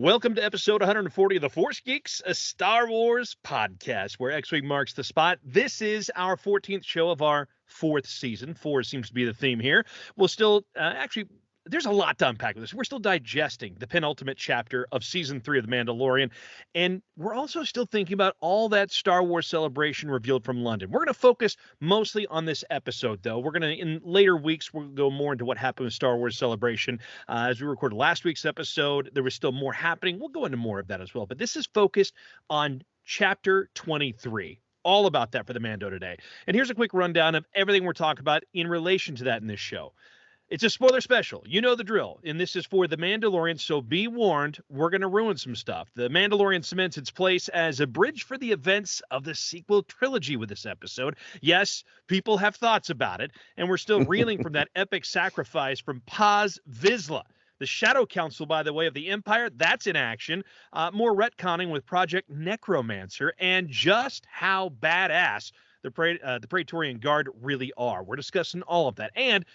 Welcome to episode 140 of the Force Geeks, a Star Wars podcast where X-Wing marks the spot. This is our 14th show of our fourth season. Four seems to be the theme here. We'll still, there's a lot to unpack with this. We're still digesting the penultimate chapter of season 3 of The Mandalorian, and we're also still thinking about all that Star Wars Celebration revealed from London. We're going to focus mostly on this episode, though. We're going to, in later weeks, we'll go more into what happened with Star Wars Celebration. As we recorded last week's episode, there was still more happening. We'll go into more of that as well, but this is focused on Chapter 23. All about that for the Mando today. And here's a quick rundown of everything we're talking about in relation to that in this show. It's a spoiler special. You know the drill. And this is for The Mandalorian, so be warned, we're going to ruin some stuff. The Mandalorian cements its place as a bridge for the events of the sequel trilogy with this episode. Yes, people have thoughts about it, and we're still reeling from that epic sacrifice from Paz Vizsla. The Shadow Council, by the way, of the Empire, that's in action. More retconning with Project Necromancer, and just how badass the Praetorian Guard really are. We're discussing all of that. And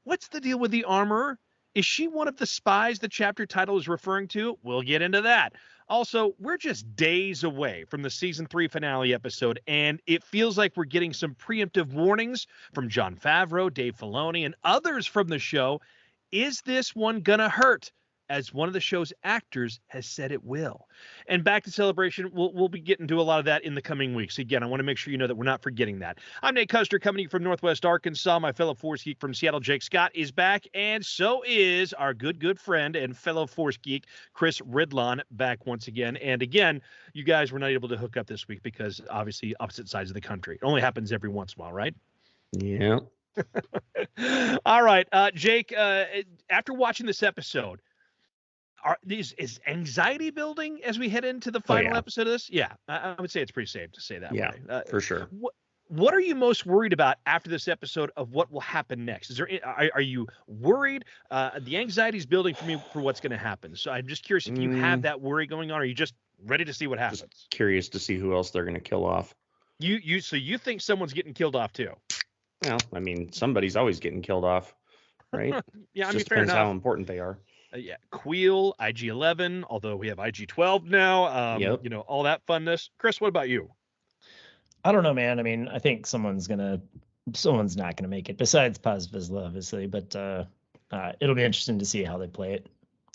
what's the deal with the armorer? Is she one of the spies the chapter title is referring to? We'll get into that. Also, we're just days away from the season 3 finale episode, and it feels like we're getting some preemptive warnings from Jon Favreau, Dave Filoni, and others from the show. Is this one gonna hurt? As one of the show's actors has said it will. And back to Celebration, we'll be getting to a lot of that in the coming weeks. Again, I want to make sure you know that we're not forgetting that. I'm Nate Custer, coming to you from Northwest Arkansas. My fellow Force Geek from Seattle, Jake Scott, is back, and so is our good friend and fellow Force Geek, Chris Ridlon, back once again. And again, you guys were not able to hook up this week because obviously opposite sides of the country. It only happens every once in a while, right? Yeah. All right, Jake, after watching this episode, is anxiety building as we head into the final episode of this? Yeah, I would say it's pretty safe to say that. Yeah, way. For sure. What are you most worried about after this episode of what will happen next? Are you worried? The anxiety is building for me for what's going to happen. So I'm just curious if you have that worry going on, or are you just ready to see what happens? Just curious to see who else they're going to kill off. So you think someone's getting killed off too? Well, I mean, somebody's always getting killed off, right? Yeah, I mean, just fair depends enough. how important they are. Yeah, Queel, IG-11, although we have IG-12 now. Yep. You know, all that funness. Chris, what about you? I don't know, man. I mean, I think someone's not gonna make it besides Paz Vizsla, obviously, but it'll be interesting to see how they play it.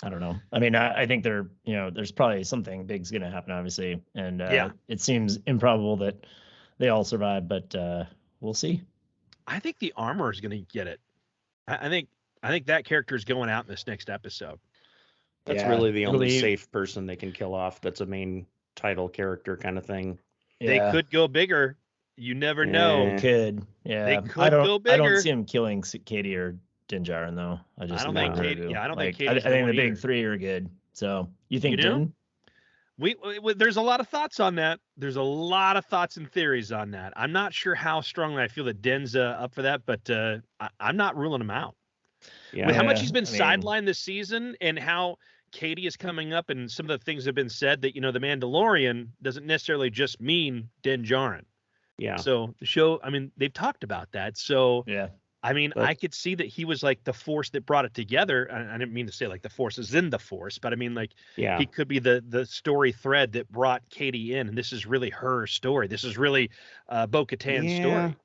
I don't know. I mean, I think there's probably something big's gonna happen, obviously, and it seems improbable that they all survive, but we'll see. I think the armor is going to get it. I think that character is going out in this next episode. That's really the only safe person they can kill off. That's a main title character kind of thing. Yeah. They could go bigger. You never know. They could. Yeah. They could go bigger. I don't see him killing Katie or Din Djarin, though. I don't think Katie. Yeah, I don't think Katie. I think the big three are good. So you think Din? We there's a lot of thoughts on that. There's a lot of thoughts and theories on that. I'm not sure how strongly I feel that Din's up for that, but I'm not ruling him out. Yeah. With how much he's been sidelined this season and how Katie is coming up and some of the things have been said that, the Mandalorian doesn't necessarily just mean Din Djarin. Yeah. So the show, I mean, they've talked about that. So yeah. I mean, I could see that he was like the force that brought it together. I didn't mean to say like the force is in the force, but I mean like he could be the story thread that brought Katie in, and this is really her story. This is really Bo-Katan's story.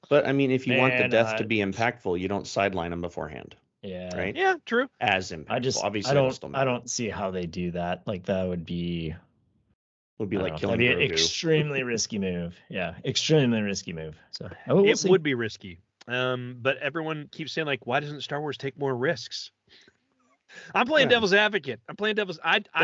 But I mean, if you want the death to be impactful, you don't sideline them beforehand. Yeah. Right. Yeah. True. As impactful. Obviously, I don't see how they do that. Like that would be like killing. That'd be an extremely risky move. Yeah, extremely risky move. So it would be risky. But everyone keeps saying like, why doesn't Star Wars take more risks? I'm playing devil's advocate. I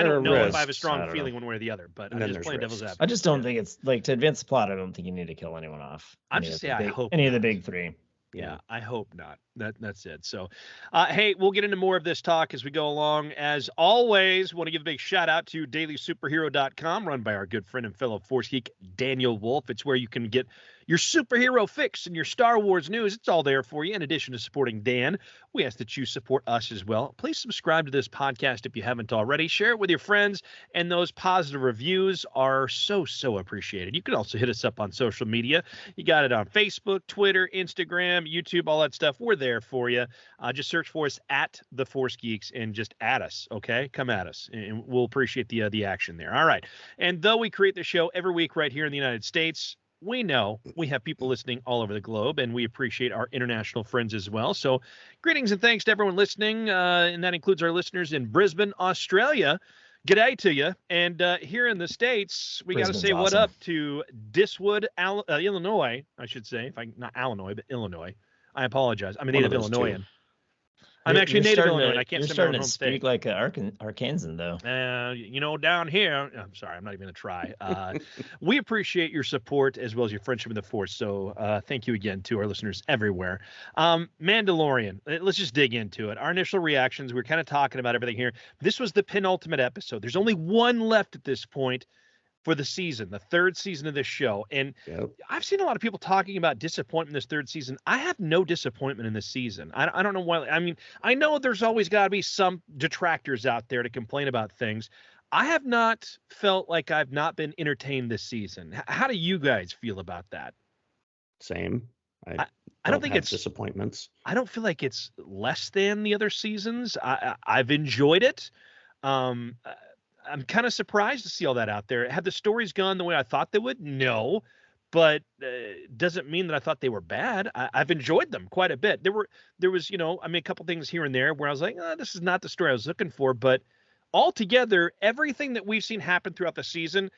don't know if I have a strong feeling one way or the other, but I'm just playing devil's advocate. I just don't think it's like to advance the plot. I don't think you need to kill anyone off. I'm just saying, I hope any of the big three. Yeah, I hope not. That's it. So, hey, we'll get into more of this talk as we go along. As always, want to give a big shout out to dailysuperhero.com, run by our good friend and fellow Force Geek, Daniel Wolf. It's where you can get your superhero fix and your Star Wars news. It's all there for you. In addition to supporting Dan, we ask that you support us as well. Please subscribe to this podcast if you haven't already. Share it with your friends, and those positive reviews are so appreciated. You can also hit us up on social media. You got it on Facebook, Twitter, Instagram, YouTube, all that stuff. We're there for you. Just search for us at the Force Geeks and just add us, okay? Come at us, and we'll appreciate the action there. All right. And though we create the show every week right here in the United States, we know we have people listening all over the globe, and we appreciate our international friends as well. So greetings and thanks to everyone listening, and that includes our listeners in Brisbane, Australia. G'day to you. And here in the States, we got to say what up to Diswood, Illinois, I should say. Not Illinois, but Illinois. I apologize. I'm a native Illinoisan. I'm actually native Illinois. I can't say my own home state. Speak like Arkansan, though. Down here, I'm sorry, I'm not even going to try. We appreciate your support as well as your friendship in the Force. So thank you again to our listeners everywhere. Mandalorian, let's just dig into it. Our initial reactions, we're kind of talking about everything here. This was the penultimate episode. There's only one left at this point for the season, the third season of this show. And I've seen a lot of people talking about disappointment in this third season. I have no disappointment in this season. I don't know why. I mean, I know there's always got to be some detractors out there to complain about things. I have not felt like I've not been entertained this season. How do you guys feel about that? Same. I don't think it's disappointments. I don't feel like it's less than the other seasons. I've enjoyed it. I'm kind of surprised to see all that out there. Have the stories gone the way I thought they would? No, but doesn't mean that I thought they were bad. I've enjoyed them quite a bit. There was, a couple things here and there where I was like, this is not the story I was looking for. But altogether, everything that we've seen happen throughout the season,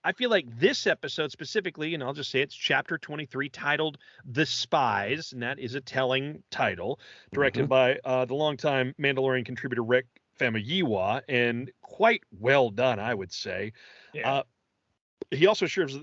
I feel like this episode specifically, and I'll just say it's chapter 23, titled The Spies, and that is a telling title, directed by the longtime Mandalorian contributor Rick Famuyiwa, and quite well done, I would say. Yeah. He also serves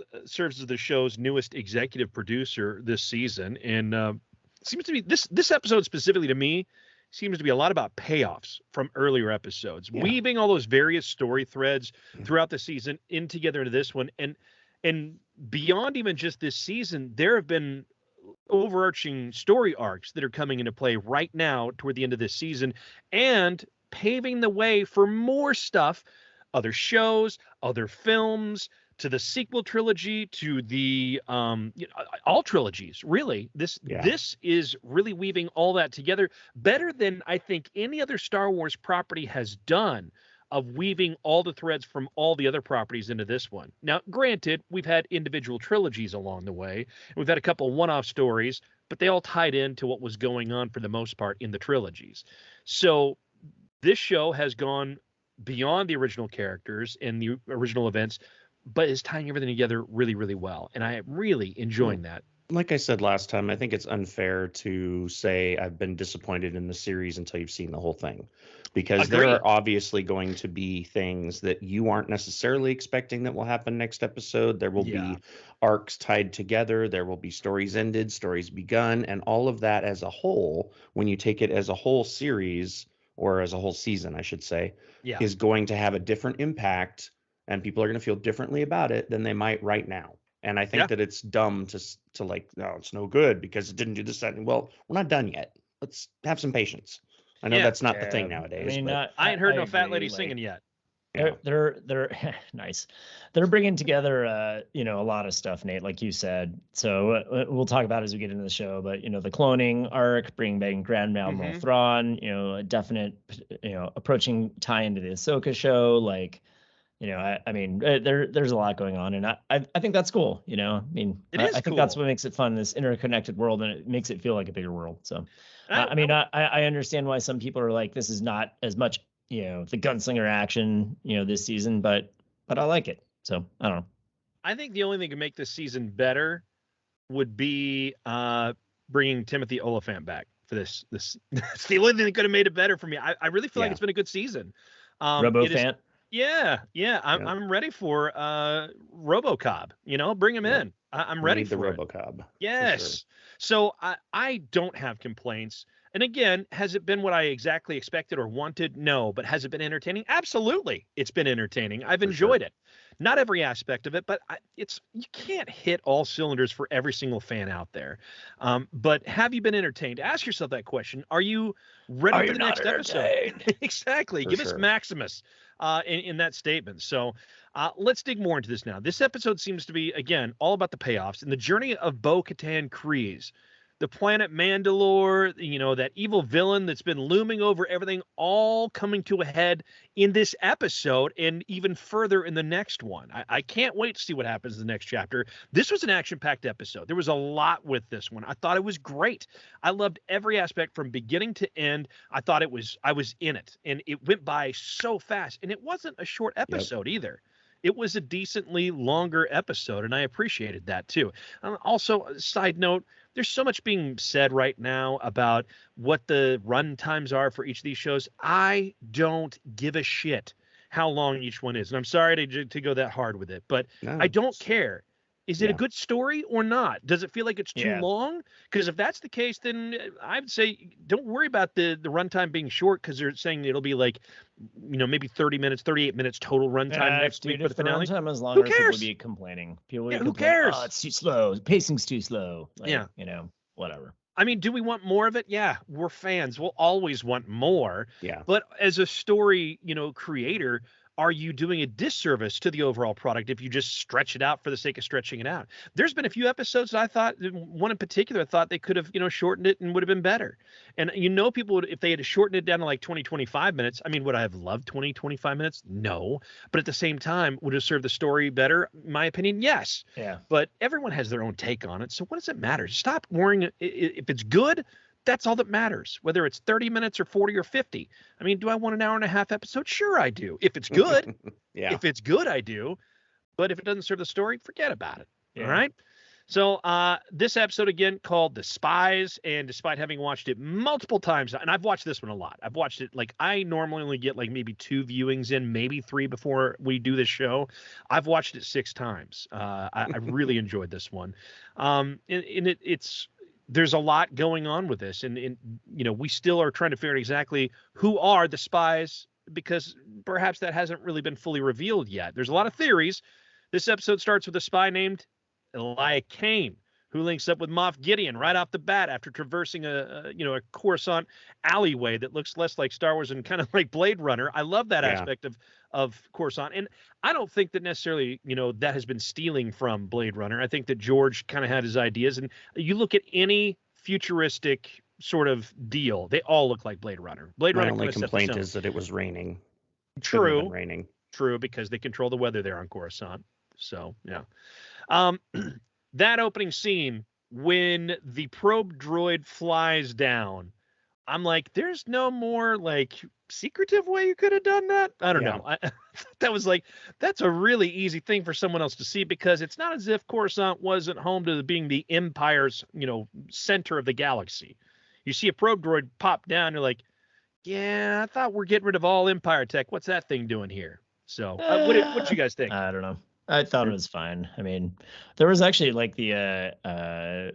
as the show's newest executive producer this season, and seems to be this episode specifically to me seems to be a lot about payoffs from earlier episodes, weaving all those various story threads throughout the season in together into this one, and beyond even just this season, there have been overarching story arcs that are coming into play right now toward the end of this season, and paving the way for more stuff, other shows, other films, to the sequel trilogy, to the all trilogies. Really, this is really weaving all that together better than I think any other Star Wars property has done, of weaving all the threads from all the other properties into this one. Now, granted, we've had individual trilogies along the way, and we've had a couple one-off stories, but they all tied into what was going on for the most part in the trilogies. So this show has gone beyond the original characters and the original events, but is tying everything together really, really well. And I am really enjoying that. Like I said last time, I think it's unfair to say I've been disappointed in the series until you've seen the whole thing. Because there are obviously going to be things that you aren't necessarily expecting that will happen next episode. There will be arcs tied together. There will be stories ended, stories begun, and all of that as a whole, when you take it as a whole series, or as a whole season, I should say, is going to have a different impact, and people are going to feel differently about it than they might right now. And I think that it's dumb to like, no, it's no good because it didn't do this. Well, we're not done yet. Let's have some patience. I know that's not the thing nowadays. I mean, I ain't heard no fat lady singing yet. They're nice. They're bringing together, a lot of stuff, Nate, like you said. So we'll talk about it as we get into the show. But the cloning arc, bringing back Grand Admiral Thrawn, a definite, approaching tie into the Ahsoka show. Like, I mean, there's a lot going on, and I think that's cool. I think that's what makes it fun, this interconnected world, and it makes it feel like a bigger world. So, I understand why some people are like, this is not as much, the gunslinger action, this season, but I like it. So I don't know. I think the only thing to make this season better would be bringing Timothy Oliphant back for this. It's the only thing that could have made it better for me. I really feel like it's been a good season. RoboFant. I'm ready for RoboCobb. Bring him in. I'm ready for the RoboCobb. Yes. Sure. So I don't have complaints. And again, has it been what I exactly expected or wanted? No. But has it been entertaining? Absolutely. It's been entertaining. I've enjoyed it. Not every aspect of it, but you can't hit all cylinders for every single fan out there. But have you been entertained? Ask yourself that question. Are you ready for the next episode? Exactly. Give us Maximus in that statement. So let's dig more into this now. This episode seems to be, again, all about the payoffs and the journey of Bo-Katan Kryze. The planet Mandalore, that evil villain that's been looming over everything, all coming to a head in this episode and even further in the next one. I can't wait to see what happens in the next chapter. This was an action-packed episode. There was a lot with this one. I thought it was great. I loved every aspect from beginning to end. I thought I was in it, and it went by so fast. And it wasn't a short episode either. It was a decently longer episode, and I appreciated that too. Also, side note, there's so much being said right now about what the run times are for each of these shows. I don't give a shit how long each one is. And I'm sorry to go that hard with it, but I don't care. Is it a good story or not? Does it feel like it's too long? Because if that's the case, then I'd say don't worry about the runtime being short, because they're saying it'll be like, maybe 30 minutes, 38 minutes total runtime next week for the finale. Runtime is longer, people would be complaining. Who cares? Oh, it's too slow. The pacing's too slow. Whatever. I mean, do we want more of it? Yeah, we're fans. We'll always want more. Yeah. But as a story, creator, are you doing a disservice to the overall product if you just stretch it out for the sake of stretching it out? There's been a few episodes that I thought, one in particular, I thought they could have, shortened it and would have been better. And people would, if they had shortened it down to like 20, 25 minutes, I mean, would I have loved 20, 25 minutes? No. But at the same time, would it serve the story better? In my opinion, yes. Yeah. But everyone has their own take on it. So what does it matter? Stop worrying. If it's good, that's all that matters, whether it's 30 minutes or 40 or 50. I mean, do I want an hour and a half episode? Sure, I do. If it's good, If it's good, I do. But if it doesn't serve the story, forget about it. Yeah. All right. So this episode, again, called The Spies, and despite having watched it multiple times, and I've watched this one a lot. I've watched it, like, I normally only get like maybe 2 viewings in, maybe 3 before we do this show. I've watched it 6 times. I really enjoyed this one. And it's there's a lot going on with this, and we still are trying to figure out exactly who are the spies, because perhaps that hasn't really been fully revealed yet. There's a lot of theories. This episode starts with a spy named Elia Kane, who links up with Moff Gideon right off the bat after traversing a Coruscant alleyway that looks less like Star Wars and kind of like Blade Runner. I love that aspect of Coruscant, and I don't think that necessarily that has been stealing from Blade Runner. I think that George kind of had his ideas, and you look at any futuristic sort of deal, they all look like Blade Runner. Blade Runner. My only complaint is that it was raining. True. Raining. True, because they control the weather there on Coruscant. So yeah. That opening scene when the probe droid flies down, I'm like, there's no more like secretive way you could have done that. I don't know. That was like, that's a really easy thing for someone else to see, because it's not as if Coruscant wasn't home to being the Empire's, center of the galaxy. You see a probe droid pop down, you're like, yeah, I thought we're getting rid of all Empire tech. What's that thing doing here? So what you guys think? I don't know. I thought it was fine. I mean, there was actually like I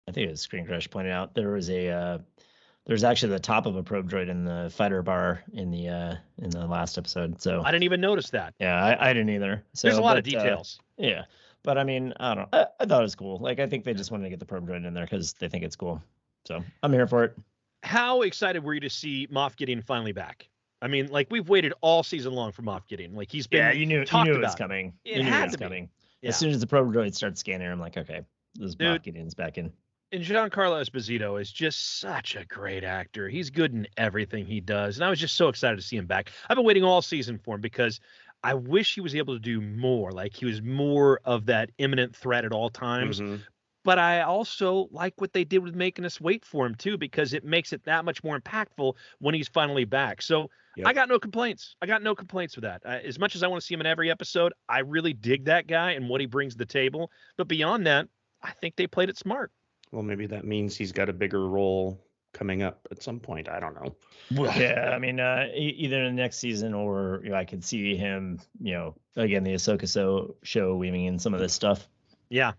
think it was Screen Crush pointed out, there's actually the top of a probe droid in the fighter bar in the last episode. So I didn't even notice that. Yeah, I didn't either. So there's a lot of details. Yeah, but I mean, I don't know. I thought it was cool. Like, I think they just wanted to get the probe droid in there because they think it's cool. So I'm here for it. How excited were you to see Moff Gideon finally back? I mean, like, we've waited all season long for Moff Gideon. Like, he's been you knew it was coming. It had to be. Yeah. As soon as the probe droid starts scanning, I'm like, okay, this Moff Gideon's back in. And Giancarlo Esposito is just such a great actor. He's good in everything he does. And I was just so excited to see him back. I've been waiting all season for him because I wish he was able to do more. Like, he was more of that imminent threat at all times. Mm-hmm. But I also like what they did with making us wait for him, too, because it makes it that much more impactful when he's finally back. So I got no complaints. With that. As much as I want to see him in every episode, I really dig that guy and what he brings to the table. But beyond that, I think they played it smart. Well, maybe that means he's got a bigger role coming up at some point. I don't know. Yeah, I mean, either in the next season or I could see him, again, the Ahsoka show weaving in some of this stuff. Yeah.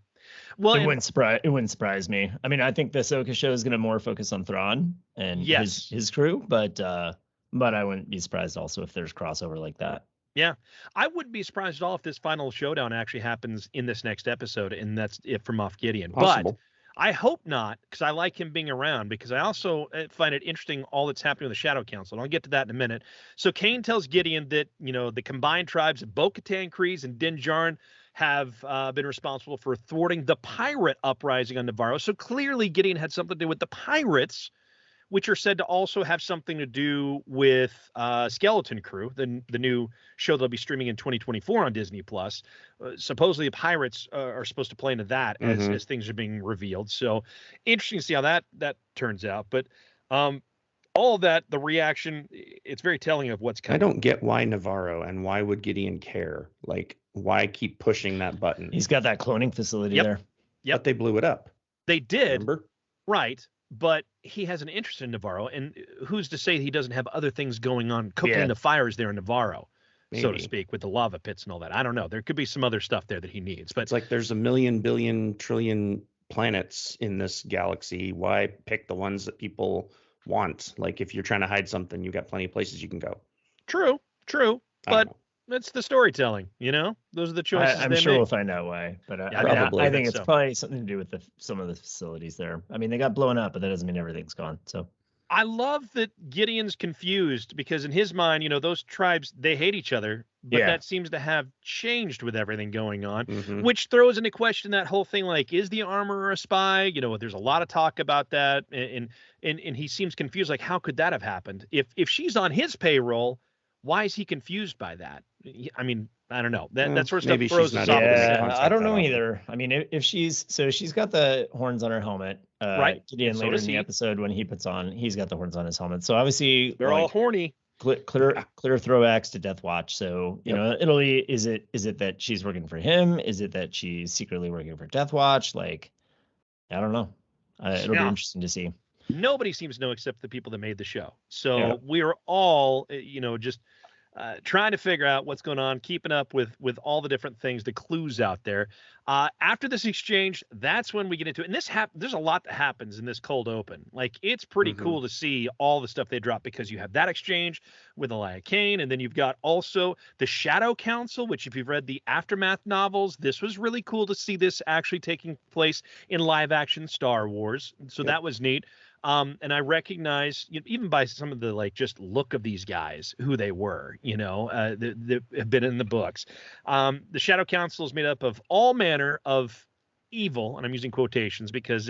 Well, it wouldn't surprise me. I mean, I think the Ahsoka show is going to more focus on Thrawn and his crew, but I wouldn't be surprised also if there's crossover like that. Yeah, I wouldn't be surprised at all if this final showdown actually happens in this next episode, and that's it for Moff Gideon. Possible. But I hope not, because I like him being around, because I also find it interesting all that's happening with the Shadow Council, and I'll get to that in a minute. So Kane tells Gideon that, the combined tribes of Bo-Katan, Kryze, and Din Djarin have been responsible for thwarting the pirate uprising on Navarro. So clearly Gideon had something to do with the pirates, which are said to also have something to do with Skeleton Crew, the new show that'll be streaming in 2024 on Disney Plus. Supposedly, the pirates are supposed to play into that as things are being revealed. So interesting to see how that turns out. But all of that, the reaction, it's very telling of what's coming. I don't get why Navarro and why would Gideon care? Like, why keep pushing that button? He's got that cloning facility there. Yep. But they blew it up. They did. Remember? Right. But he has an interest in Navarro, and who's to say he doesn't have other things going on, cooking the fires there in Navarro, so to speak, with the lava pits and all that. I don't know. There could be some other stuff there that he needs. But it's like there's a million, billion, trillion planets in this galaxy. Why pick the ones that people want? Like, if you're trying to hide something, you've got plenty of places you can go. True. But it's the storytelling, Those are the choices. I'm sure we'll find out why, but I think it's probably something to do with some of the facilities there. I mean, they got blown up, but that doesn't mean everything's gone. So I love that Gideon's confused because in his mind, those tribes, they hate each other, but that seems to have changed with everything going on, which throws into question that whole thing. Like, is the armorer a spy? There's a lot of talk about that, and he seems confused. Like, how could that have happened? If she's on his payroll, why is he confused by that? I mean, I don't know. That sort of stuff throws us off. I don't know either. I mean, if she's got the horns on her helmet, right? Gideon later in the episode when he puts on, he's got the horns on his helmet. So obviously they're all horny. Clear throwbacks to Death Watch. So Italy, is it that she's working for him? Is it that she's secretly working for Death Watch? Like, I don't know. It'll be interesting to see. Nobody seems to know except the people that made the show. So we are all, just trying to figure out what's going on, keeping up with all the different things, the clues out there. After this exchange, that's when we get into it. And there's a lot that happens in this cold open. Like, it's pretty cool to see all the stuff they drop, because you have that exchange with Elia Kane, and then you've got also the Shadow Council, which if you've read the Aftermath novels, this was really cool to see this actually taking place in live action Star Wars. So that was neat. And I recognize, even by some of the just look of these guys, who they were, that have been in the books. The Shadow Council is made up of all manner of evil, and I'm using quotations because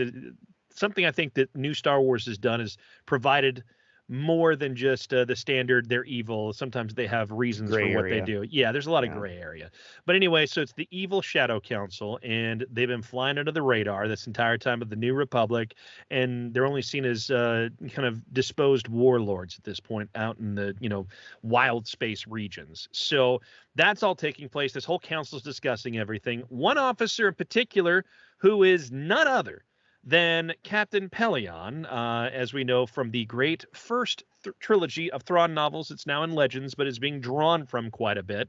something I think that new Star Wars has done is provided more than just the standard, they're evil. Sometimes they have reasons for what they do. Yeah, there's a lot of gray area. But anyway, so it's the evil Shadow Council, and they've been flying under the radar this entire time of the New Republic, and they're only seen as kind of disposed warlords at this point out in the, wild space regions. So that's all taking place. This whole council is discussing everything. One officer in particular, who is none other than Captain Pelion, as we know from the great first trilogy of Thrawn novels. It's now in Legends, but is being drawn from quite a bit.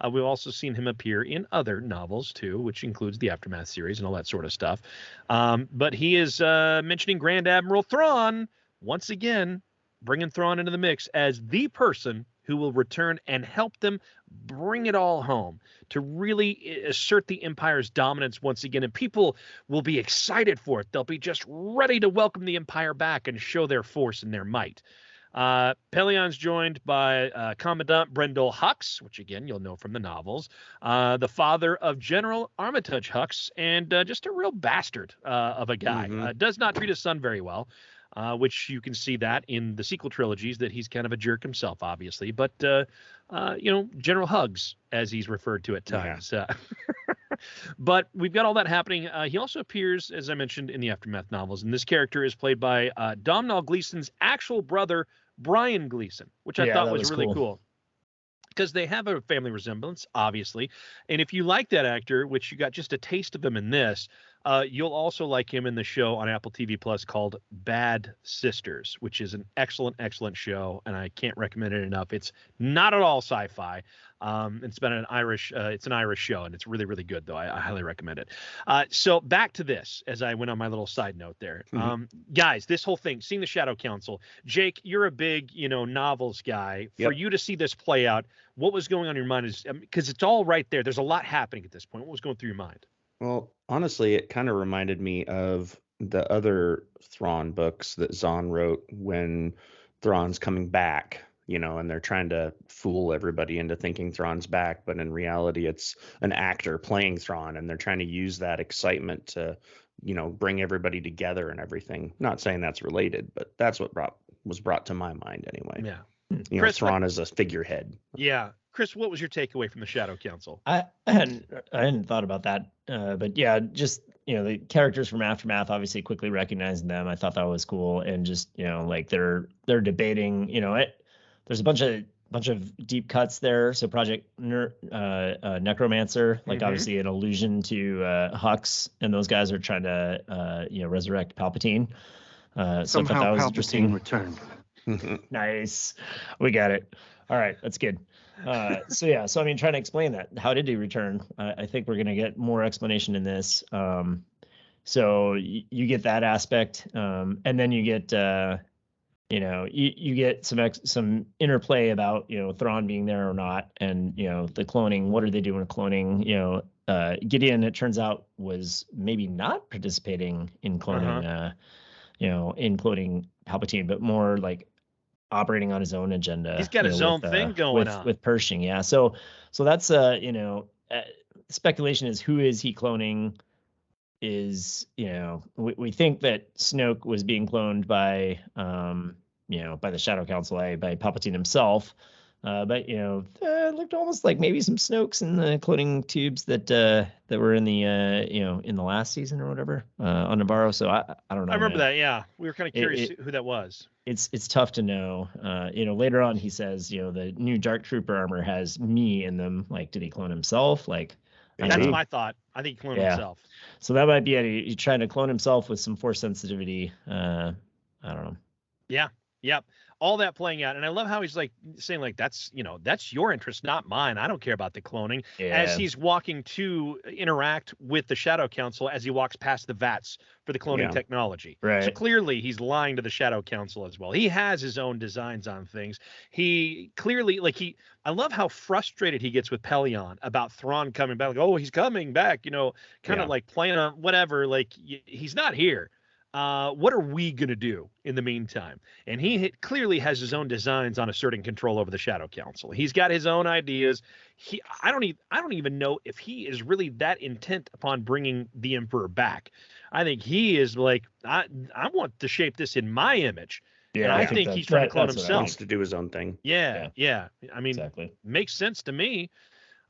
We've also seen him appear in other novels, too, which includes the Aftermath series and all that sort of stuff. But he is mentioning Grand Admiral Thrawn, once again, bringing Thrawn into the mix as the person who will return and help them bring it all home, to really assert the Empire's dominance once again. And people will be excited for it. They'll be just ready to welcome the Empire back and show their force and their might. Pelion's joined by Commandant Brendol Hux, which again you'll know from the novels, the father of General Armitage Hux, and just a real bastard of a guy. Does not treat his son very well. Which you can see that in the sequel trilogies, that he's kind of a jerk himself, obviously. But, General Hugs, as he's referred to at times. Yeah. But we've got all that happening. He also appears, as I mentioned, in the Aftermath novels. And this character is played by Domhnall Gleeson's actual brother, Brian Gleeson, which I thought was really cool. Because they have a family resemblance, obviously. And if you like that actor, which you got just a taste of him in this, You'll also like him in the show on Apple TV Plus called Bad Sisters, which is an excellent, excellent show, and I can't recommend it enough. It's not at all sci-fi. It's been an Irish show, and it's really, really good, though. I highly recommend it. So back to this, as I went on my little side note there. Guys, this whole thing, seeing the Shadow Council. Jake, you're a big, novels guy. For you to see this play out, what was going on in your mind? Is because it's all right there. There's a lot happening at this point. What was going through your mind? Well, honestly, it kind of reminded me of the other Thrawn books that Zahn wrote when Thrawn's coming back, and they're trying to fool everybody into thinking Thrawn's back, but in reality, it's an actor playing Thrawn, and they're trying to use that excitement to, bring everybody together and everything. Not saying that's related, but that's what was brought to my mind anyway. Yeah. Chris, Thrawn is a figurehead. Yeah. Chris, what was your takeaway from the Shadow Council? I hadn't thought about that, but yeah, just the characters from Aftermath, obviously quickly recognizing them. I thought that was cool, and just like they're debating. There's a bunch of deep cuts there. So Project Necromancer, like obviously an allusion to Hux, and those guys are trying to resurrect Palpatine. So Somehow I thought that was Palpatine interesting. returned. Nice, we got it. All right, that's good. So I mean, trying to explain that. How did he return? I think we're going to get more explanation in this. So you get that aspect, and then you get, you get some interplay about Thrawn being there or not, and the cloning. What are they doing with cloning? Gideon, it turns out, was maybe not participating in cloning, in cloning Palpatine, but more like operating on his own agenda. He's got his own thing going on with Pershing. Yeah. So that's speculation is, who is he cloning? Is we think that Snoke was being cloned by by the Shadow Council, by Palpatine himself. But it looked almost like maybe some Snokes in the cloning tubes that were in the in the last season or whatever on Navarro. So I don't know. I remember that. Yeah, we were kind of curious who that was. It's tough to know. Later on he says the new Dark Trooper armor has me in them. Like, did he clone himself? Like, that's my thought. I think he cloned himself. So that might be it. He's trying to clone himself with some Force sensitivity. I don't know. Yeah. Yep. All that playing out. And I love how he's like saying, like, that's your interest, not mine. I don't care about the cloning. Yeah. As he's walking to interact with the Shadow Council, as he walks past the vats for the cloning technology. Right. So clearly he's lying to the Shadow Council as well. He has his own designs on things. He clearly, I love how frustrated he gets with Pelion about Thrawn coming back. Like, oh, he's coming back, kind of like playing on whatever. Like, he's not here. What are we going to do in the meantime? And he clearly has his own designs on asserting control over the Shadow Council. He's got his own ideas. I don't even know if he is really that intent upon bringing the Emperor back. I think he is like, I want to shape this in my image. Yeah, and I think he's trying to clone himself. He wants to do his own thing. Yeah. I mean, exactly. Makes sense to me.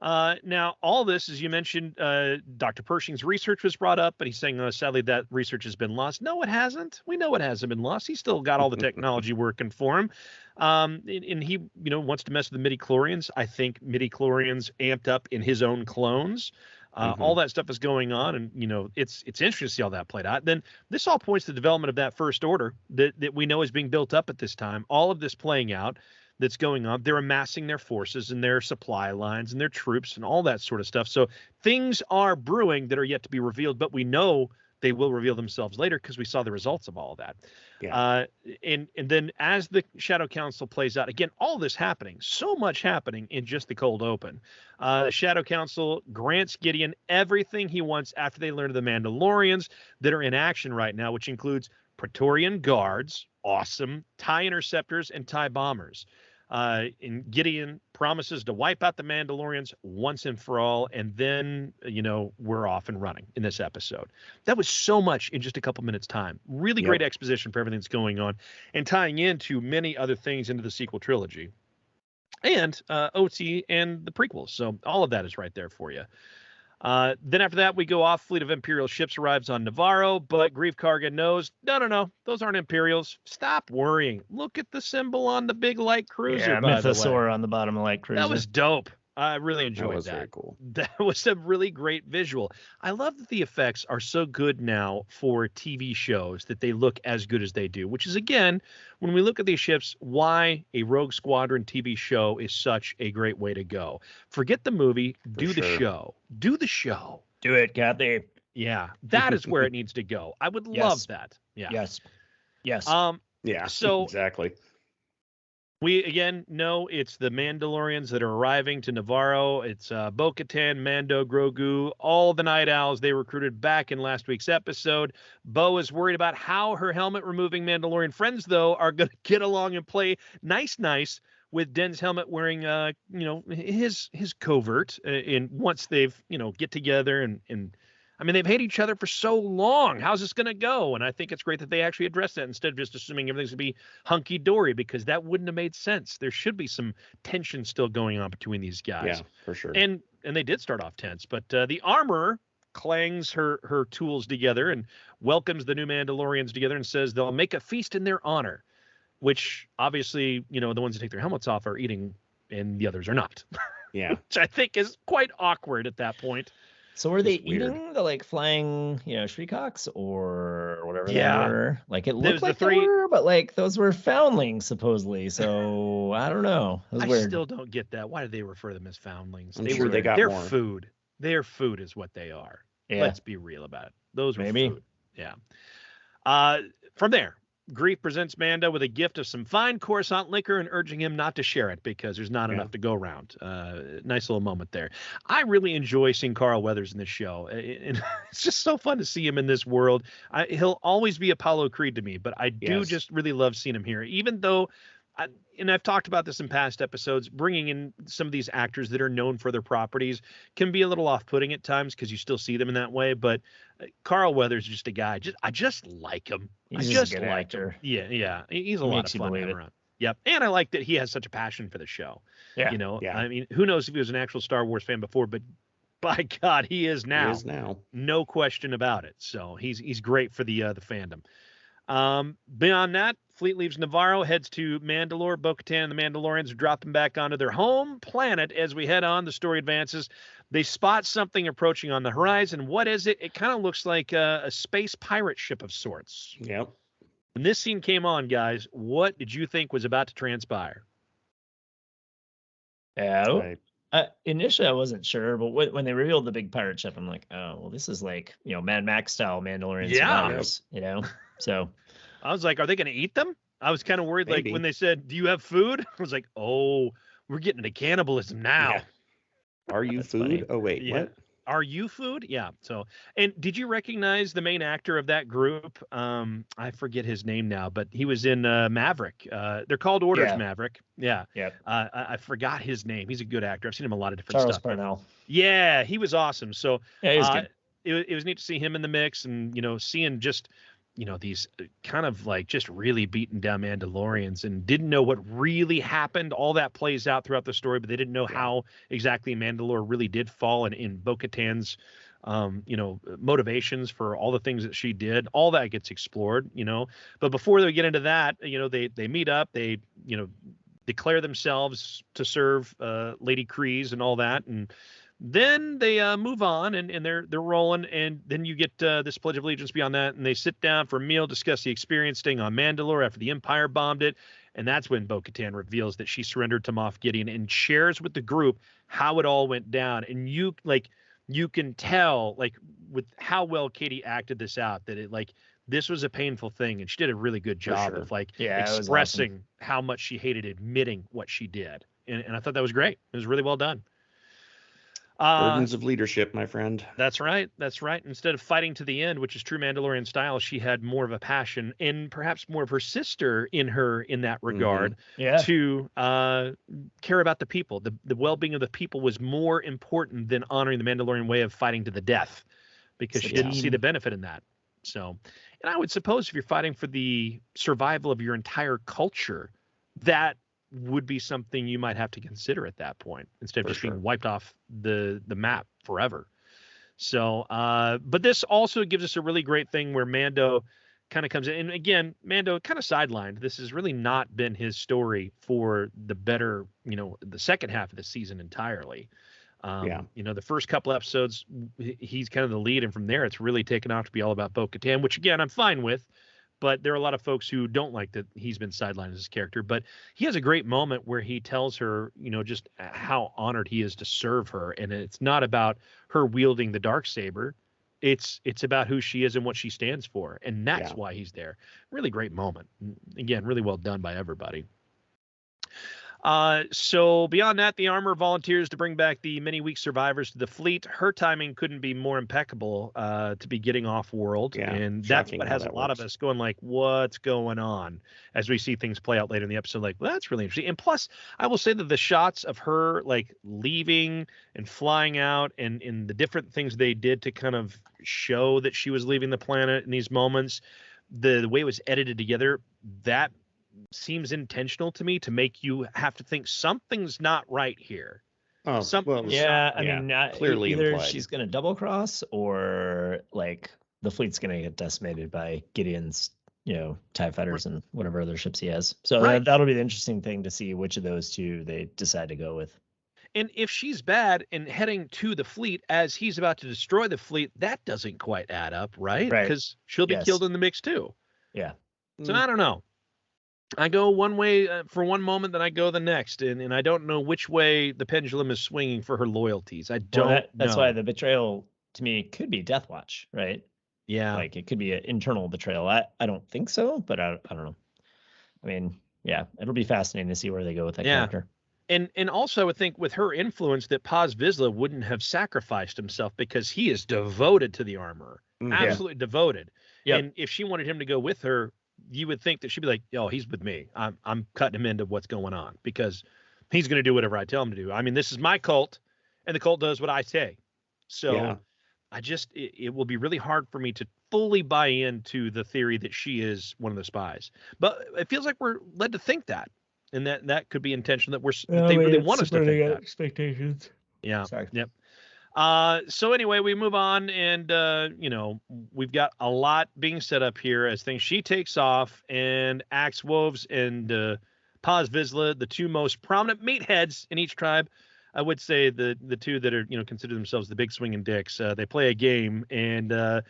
Now, all this, as you mentioned, Dr. Pershing's research was brought up, but he's saying, sadly, that research has been lost. No, it hasn't. We know it hasn't been lost. He's still got all the technology working for him. And he, wants to mess with the midichlorians. I think midichlorians amped up in his own clones. All that stuff is going on, and it's interesting to see how that played out. Then this all points to the development of that First Order that we know is being built up at this time. All of this playing out that's going on. They're amassing their forces and their supply lines and their troops and all that sort of stuff. So things are brewing that are yet to be revealed, but we know they will reveal themselves later because we saw the results of all of that. Yeah. And then as the Shadow Council plays out, again, all this happening, so much happening in just the cold open. The Shadow Council grants Gideon everything he wants after they learn of the Mandalorians that are in action right now, which includes Praetorian Guards, awesome, TIE Interceptors, and TIE Bombers. And Gideon promises to wipe out the Mandalorians once and for all, and then, we're off and running in this episode. That was so much in just a couple minutes' time. Really great exposition for everything that's going on, and tying into many other things into the sequel trilogy. And OT and the prequels. So all of that is right there for you. Then after that, we go off. Fleet of Imperial ships arrives on Navarro, but Grief Karga knows, no, those aren't Imperials. Stop worrying. Look at the symbol on the big light cruiser. Yeah, Mythosaur on the bottom of the light cruiser. That was dope. I really enjoyed that. Was very cool. That was a really great visual. I love that the effects are so good now for TV shows that they look as good as they do, which is, again, when we look at these ships, why a Rogue Squadron TV show is such a great way to go. Forget the movie, do the show. Do the show. Do it, Kathy. Yeah, that is where it needs to go. I would love that. Yeah. Yes. Yeah, so exactly. We, again, know it's the Mandalorians that are arriving to Navarro. It's Bo-Katan, Mando, Grogu, all the Night Owls they recruited back in last week's episode. Bo is worried about how her helmet-removing Mandalorian friends, though, are going to get along and play nice with Den's helmet wearing, his covert once they've, get together and I mean, they've hated each other for so long. How's this going to go? And I think it's great that they actually address that instead of just assuming everything's going to be hunky-dory, because that wouldn't have made sense. There should be some tension still going on between these guys. Yeah, for sure. And they did start off tense. But the armorer clangs her tools together and welcomes the new Mandalorians together and says they'll make a feast in their honor, which obviously, the ones that take their helmets off are eating and the others are not. Yeah. Which I think is quite awkward at that point. So were they eating the flying, Shriekawks or whatever they were? Like it looked like they were, but those were foundlings supposedly. So I don't know. I weird. Still don't get that. Why do they refer them as foundlings? They got they're more. Food. Their food is what they are. Yeah. Let's be real about it. Those were Maybe. food. Yeah. From there, Grief presents Mando with a gift of some fine Coruscant liquor and urging him not to share it because there's not enough to go around. Nice little moment there. I really enjoy seeing Carl Weathers in this show. And it's just so fun to see him in this world. He'll always be Apollo Creed to me, but I do just really love seeing him here, even though and I've talked about this in past episodes, bringing in some of these actors that are known for their properties can be a little off-putting at times because you still see them in that way. But Carl Weathers is just a guy. I just like him. He's just a good actor. Yeah. He's a lot of fun to have around. Yep. And I like that he has such a passion for the show. Yeah. I mean, who knows if he was an actual Star Wars fan before, but by God, he is now. He is now. No question about it. So he's great for the fandom. Beyond that, Fleet leaves Navarro, heads to Mandalore. Bo-Katan and the Mandalorians drop them back onto their home planet. As we head on, the story advances. They spot something approaching on the horizon. What is it? It kind of looks like a space pirate ship of sorts. Yep. When this scene came on, guys, what did you think was about to transpire? Yeah. Initially, I wasn't sure, but when they revealed the big pirate ship, I'm like, oh, well, this is like, Mad Max style Mandalorian survivors, So I was like, are they going to eat them? I was kind of worried, Maybe. like when they said, do you have food? I was like, oh, we're getting into cannibalism now. Yeah. Are you food? Funny. Oh, wait, what? Are you food? Yeah. So, and did you recognize the main actor of that group? I forget his name now, but he was in Maverick. They're called Orders Maverick. Yeah. Yeah. I forgot his name. He's a good actor. I've seen him a lot of different Charles stuff. Parnell. Yeah, he was awesome. So yeah, he was good. It was neat to see him in the mix and, seeing just, these kind of like just really beaten down Mandalorians and didn't know what really happened. All that plays out throughout the story, but they didn't know how exactly Mandalore really did fall in Bo-Katan's, motivations for all the things that she did. All that gets explored, but before they get into that, they meet up, they, declare themselves to serve Lady Kryze and all that. And then they move on and they're rolling, and then you get this Pledge of Allegiance beyond that, and they sit down for a meal, discuss the experience staying on Mandalore after the Empire bombed it, and that's when Bo-Katan reveals that she surrendered to Moff Gideon and shares with the group how it all went down. And you can tell with how well Katie acted this out that this was a painful thing, and she did a really good job of expressing how much she hated admitting what she did, and I thought that was great. It was really well done. Burdens of leadership, my friend. That's right. Instead of fighting to the end, which is true Mandalorian style, she had more of a passion and perhaps more of her sister in that regard to care about the people. The well-being of the people was more important than honoring the Mandalorian way of fighting to the death, because she didn't see the benefit in that. So, and I would suppose if you're fighting for the survival of your entire culture, that would be something you might have to consider at that point instead of just being wiped off the map forever. So, but this also gives us a really great thing where Mando kind of comes in. And again, Mando kind of sidelined. This has really not been his story for the better, the second half of the season entirely. The first couple episodes, he's kind of the lead. And from there, it's really taken off to be all about Bo-Katan, which, again, I'm fine with. But there are a lot of folks who don't like that he's been sidelined as his character. But he has a great moment where he tells her, just how honored he is to serve her. And it's not about her wielding the Darksaber. It's about who she is and what she stands for. And that's why he's there. Really great moment. Again, really well done by everybody. So beyond that, the armor volunteers to bring back the many weak survivors to the fleet. Her timing couldn't be more impeccable to be getting off world. Yeah, and that's what has a lot of us going like, what's going on? As we see things play out later in the episode, like, well, that's really interesting. And plus, I will say that the shots of her like leaving and flying out and in the different things they did to kind of show that she was leaving the planet in these moments, the way it was edited together, that seems intentional to me to make you have to think something's not right here. Oh, something. I mean, clearly either implied. She's going to double cross or like the fleet's going to get decimated by Gideon's, TIE fighters and whatever other ships he has. So that'll be the interesting thing to see which of those two they decide to go with. And if she's bad and heading to the fleet as he's about to destroy the fleet, that doesn't quite add up, right? Because she'll be killed in the mix too. Yeah. So I don't know. I go one way for one moment, then I go the next, and I don't know which way the pendulum is swinging for her loyalties. I don't know. That's why the betrayal to me could be Death Watch, right? Yeah. Like it could be an internal betrayal. I don't think so, but I don't know. I mean, yeah, it'll be fascinating to see where they go with that character. And also I would think with her influence that Paz Vizsla wouldn't have sacrificed himself because he is devoted to the armor. Absolutely devoted. Yep. And if she wanted him to go with her, you would think that she'd be like, "Oh, he's with me. I'm cutting him into what's going on because he's going to do whatever I tell him to do. I mean, this is my cult, and the cult does what I say." So it will be really hard for me to fully buy into the theory that she is one of the spies. But it feels like we're led to think that, and that could be intentional that they really want us to think that. Expectations. Yeah. Sorry. Yep. So anyway, we move on and, we've got a lot being set up here as things. She takes off and Axe Woves and Paz Vizsla, the two most prominent meatheads in each tribe. I would say the two that are, consider themselves the big swinging dicks. They play a game and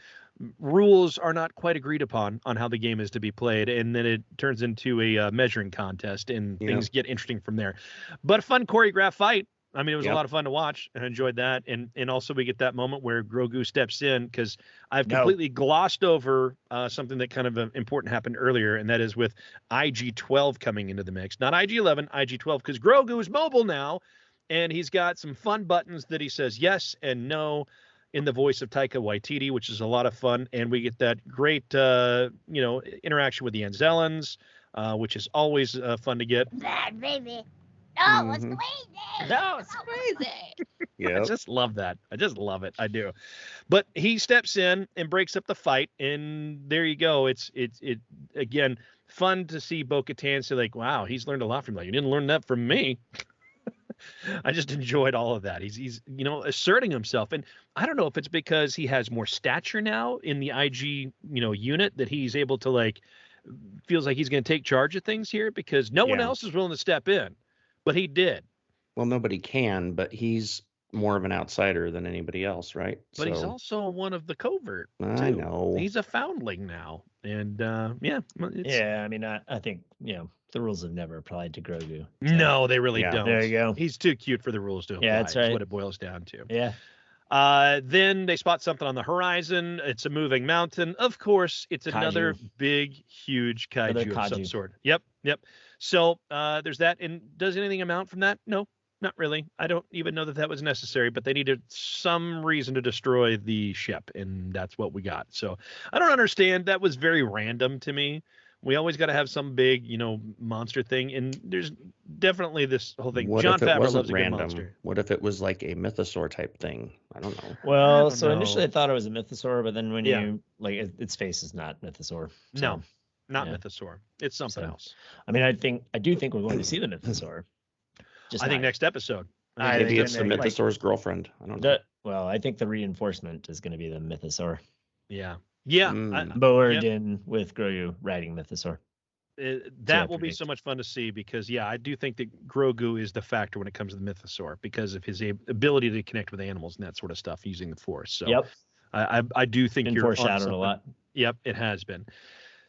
rules are not quite agreed upon on how the game is to be played. And then it turns into a measuring contest and things get interesting from there. But a fun choreographed fight. I mean, it was a lot of fun to watch and I enjoyed that. And also we get that moment where Grogu steps in because I've completely glossed over something that kind of important happened earlier. And that is with IG-12 coming into the mix, not IG-11, IG-12, because Grogu is mobile now. And he's got some fun buttons that he says yes and no in the voice of Taika Waititi, which is a lot of fun. And we get that great, interaction with the Anzellans, which is always fun to get. Bad baby. No, it's crazy. No, it's crazy. I just love that. I just love it. I do. But he steps in and breaks up the fight, and there you go. It's again fun to see Bo-Katan say like, "Wow, he's learned a lot from that. You didn't learn that from me." I just enjoyed all of that. He's asserting himself, and I don't know if it's because he has more stature now in the IG unit that he's able to feels like he's going to take charge of things here because no one else is willing to step in. But he did. Well, nobody can, but he's more of an outsider than anybody else, right? But he's also one of the covert. I know. He's a foundling now. And, I mean, I think, the rules have never applied to Grogu. So. No, they really don't. There you go. He's too cute for the rules to apply. Yeah, that's right. That's what it boils down to. Yeah. Then they spot something on the horizon. It's a moving mountain. Of course, it's another big, huge kaiju of some sort. Yep. So there's that. And does anything amount from that? No, not really. I don't even know that was necessary, but they needed some reason to destroy the ship, and that's what we got. So I don't understand. That was very random to me. We always got to have some big, monster thing, and there's definitely this whole thing. What Jon if it Favreau wasn't loves a random? good monster. What if it was like a mythosaur type thing? I don't know. Well, initially I thought it was a mythosaur, but then when you its face is not mythosaur. So, no, not mythosaur. It's something else. I mean, I do think we're going to see the mythosaur. I think next episode. Maybe it's the mythosaur's girlfriend. I don't know. Well, I think the reinforcement is going to be the mythosaur. Yeah. Yeah, Bo-Katan with Grogu riding Mythosaur. That will be so much fun to see because, I do think that Grogu is the factor when it comes to the Mythosaur because of his ability to connect with animals and that sort of stuff using the Force. So I do think you're foreshadowed a lot. Yep, it has been.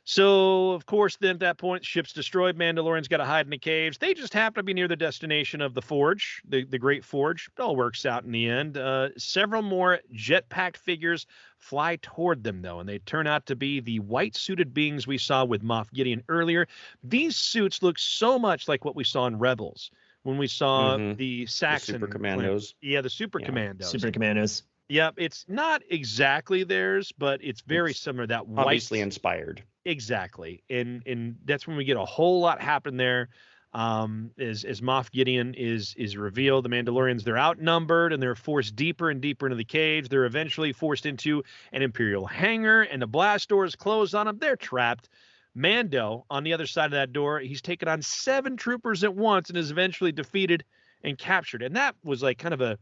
So, of course, then at that point, ship's destroyed. Mandalorian's got to hide in the caves. They just happen to be near the destination of the Forge, the Great Forge. It all works out in the end. Several more jetpacked figures fly toward them, though, and they turn out to be the white-suited beings we saw with Moff Gideon earlier. These suits look so much like what we saw in Rebels when we saw the Saxon. The Super Commandos. Yeah, the Super Commandos. Super Commandos. Yep, it's not exactly theirs, but it's very similar. That white, obviously inspired. Exactly, and that's when we get a whole lot happen there. As Moff Gideon is revealed, the Mandalorians, they're outnumbered and they're forced deeper and deeper into the cage. They're eventually forced into an Imperial hangar, and the blast doors close on them. They're trapped. Mando on the other side of that door, he's taken on 7 troopers at once and is eventually defeated and captured. And that was like kind of a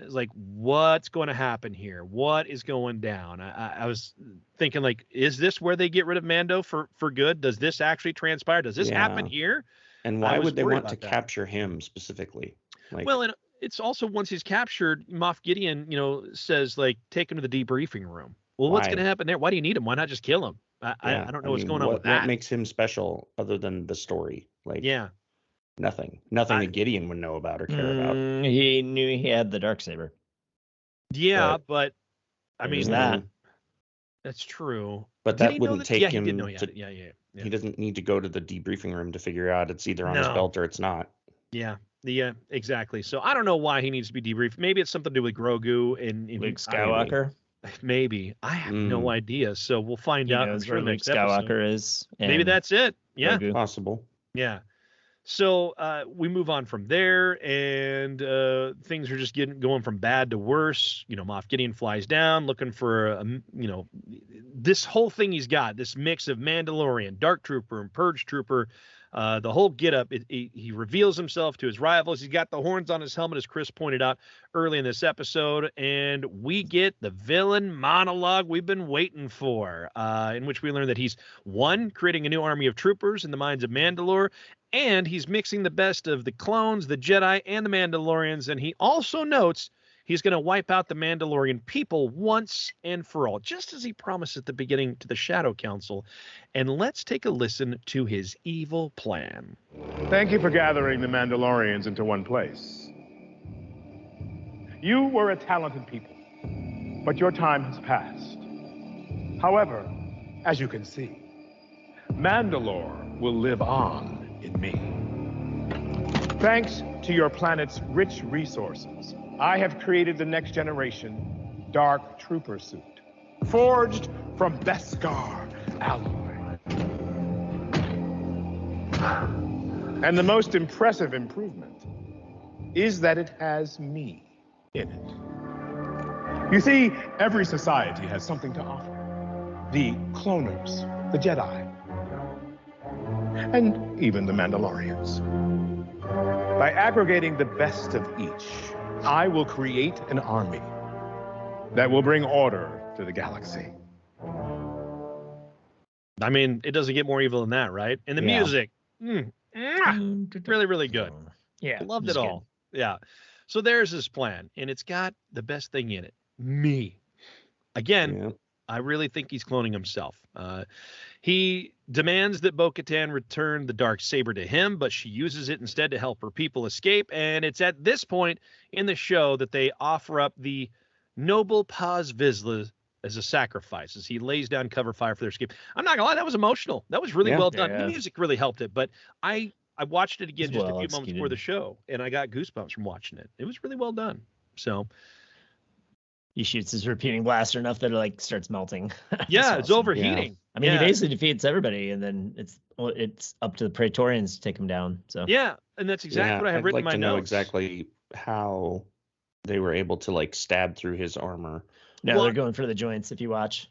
like, what's going to happen here? What is going down? I was thinking, like, is this where they get rid of Mando for good? Does this actually transpire? Does this happen here? And why would they want to capture him specifically? Like, well, and it's also once he's captured, Moff Gideon, says, like, take him to the debriefing room. Well, what's going to happen there? Why do you need him? Why not just kill him? I don't know what's going on with that. What makes him special other than the story? Like, nothing that Gideon would know about or care about. He knew he had the Darksaber. Yeah, but I mean that. That's true. But that wouldn't take him. He He doesn't need to go to the debriefing room to figure out it's either on his belt or it's not. Yeah, exactly. So I don't know why he needs to be debriefed. Maybe it's something to do with Grogu and Luke Skywalker. Maybe I have no idea. So we'll find out. Knows where Luke Skywalker is. Maybe that's it. Yeah, Grogu. Possible. Yeah. So we move on from there, and things are just going from bad to worse. Moff Gideon flies down looking for this whole thing he's got, this mix of Mandalorian, Dark Trooper, and Purge Trooper. The whole getup, he reveals himself to his rivals. He's got the horns on his helmet, as Chris pointed out early in this episode, and we get the villain monologue we've been waiting for, in which we learn that he's, one, creating a new army of troopers in the minds of Mandalore, and he's mixing the best of the clones, the Jedi, and the Mandalorians, and he also notes he's going to wipe out the Mandalorian people once and for all, just as he promised at the beginning to the Shadow Council. And let's take a listen to his evil plan. Thank you for gathering the Mandalorians into one place. You were a talented people, but your time has passed. However, as you can see, Mandalore will live on in me. Thanks to your planet's rich resources, I have created the next generation Dark Trooper suit, forged from Beskar alloy. And the most impressive improvement is that it has me in it. You see, every society has something to offer. The cloners, the Jedi, and even the Mandalorians. By aggregating the best of each, I will create an army that will bring order to the galaxy. I mean, it doesn't get more evil than that, right? And the music, really, really good. Yeah, loved it all. Good. Yeah. So there's his plan, and it's got the best thing in it: me. Again, I really think he's cloning himself. He demands that Bo-Katan return the Darksaber to him, but she uses it instead to help her people escape. And it's at this point in the show that they offer up the noble Paz Vizsla as a sacrifice, as he lays down cover fire for their escape. I'm not gonna lie, that was emotional. That was really well done. The music really helped it, but I watched it again just a few moments before the show, and I got goosebumps from watching it. It was really well done. So he shoots his repeating blaster enough that it like starts melting. Yeah, it's overheating. Yeah. I mean, he basically defeats everybody, and then it's up to the Praetorians to take him down. So yeah, and that's exactly what I have written in my notes. I'd like to know exactly how they were able to like stab through his armor. No, they're going for the joints. If you watch,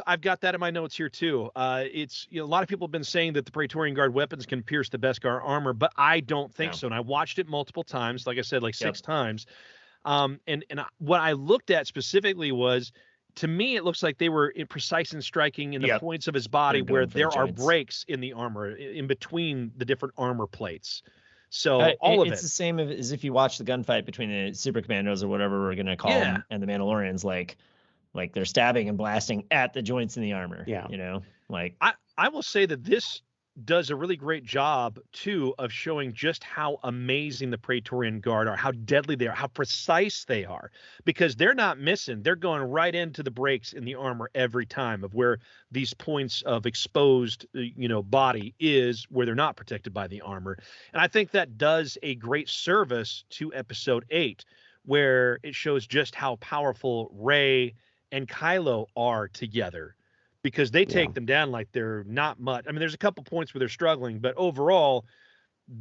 I've got that in my notes here too. It's a lot of people have been saying that the Praetorian Guard weapons can pierce the Beskar armor, but I don't think so. And I watched it multiple times, like I said, like 6 times. And what I looked at specifically was, to me, it looks like they were precise in striking in the Yep. points of his body where for the there are joints. breaks in the armor, in between the different armor plates. So all of it's it. the same as if you watch the gunfight between the Super Commandos or whatever we're gonna call them and the Mandalorians, like they're stabbing and blasting at the joints in the armor. Yeah. You know, like I will say that this does a really great job too of showing just how amazing the Praetorian Guard are, how deadly they are, how precise they are, because they're not missing. They're going right into the breaks in the armor every time of where these points of exposed, body is, where they're not protected by the armor. And I think that does a great service to episode 8, where it shows just how powerful Rey and Kylo are together, because they take them down like they're not much. I mean, there's a couple points where they're struggling, but overall,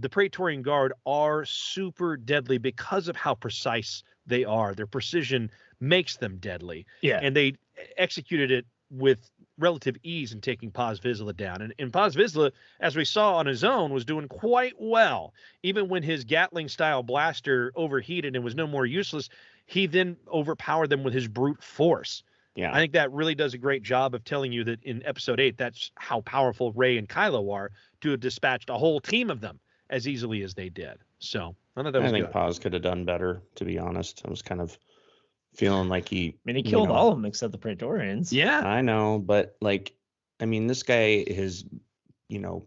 the Praetorian Guard are super deadly because of how precise they are. Their precision makes them deadly. Yeah. And they executed it with relative ease in taking Paz Vizsla down. And Paz Vizsla, as we saw on his own, was doing quite well. Even when his Gatling-style blaster overheated and was no more useless, he then overpowered them with his brute force. Yeah. I think that really does a great job of telling you that in episode 8, that's how powerful Rey and Kylo are, to have dispatched a whole team of them as easily as they did. So I thought that was I think good. Paz could have done better, to be honest. I was kind of feeling like he killed all of them except the Praetorians. Yeah. I know, but this guy has,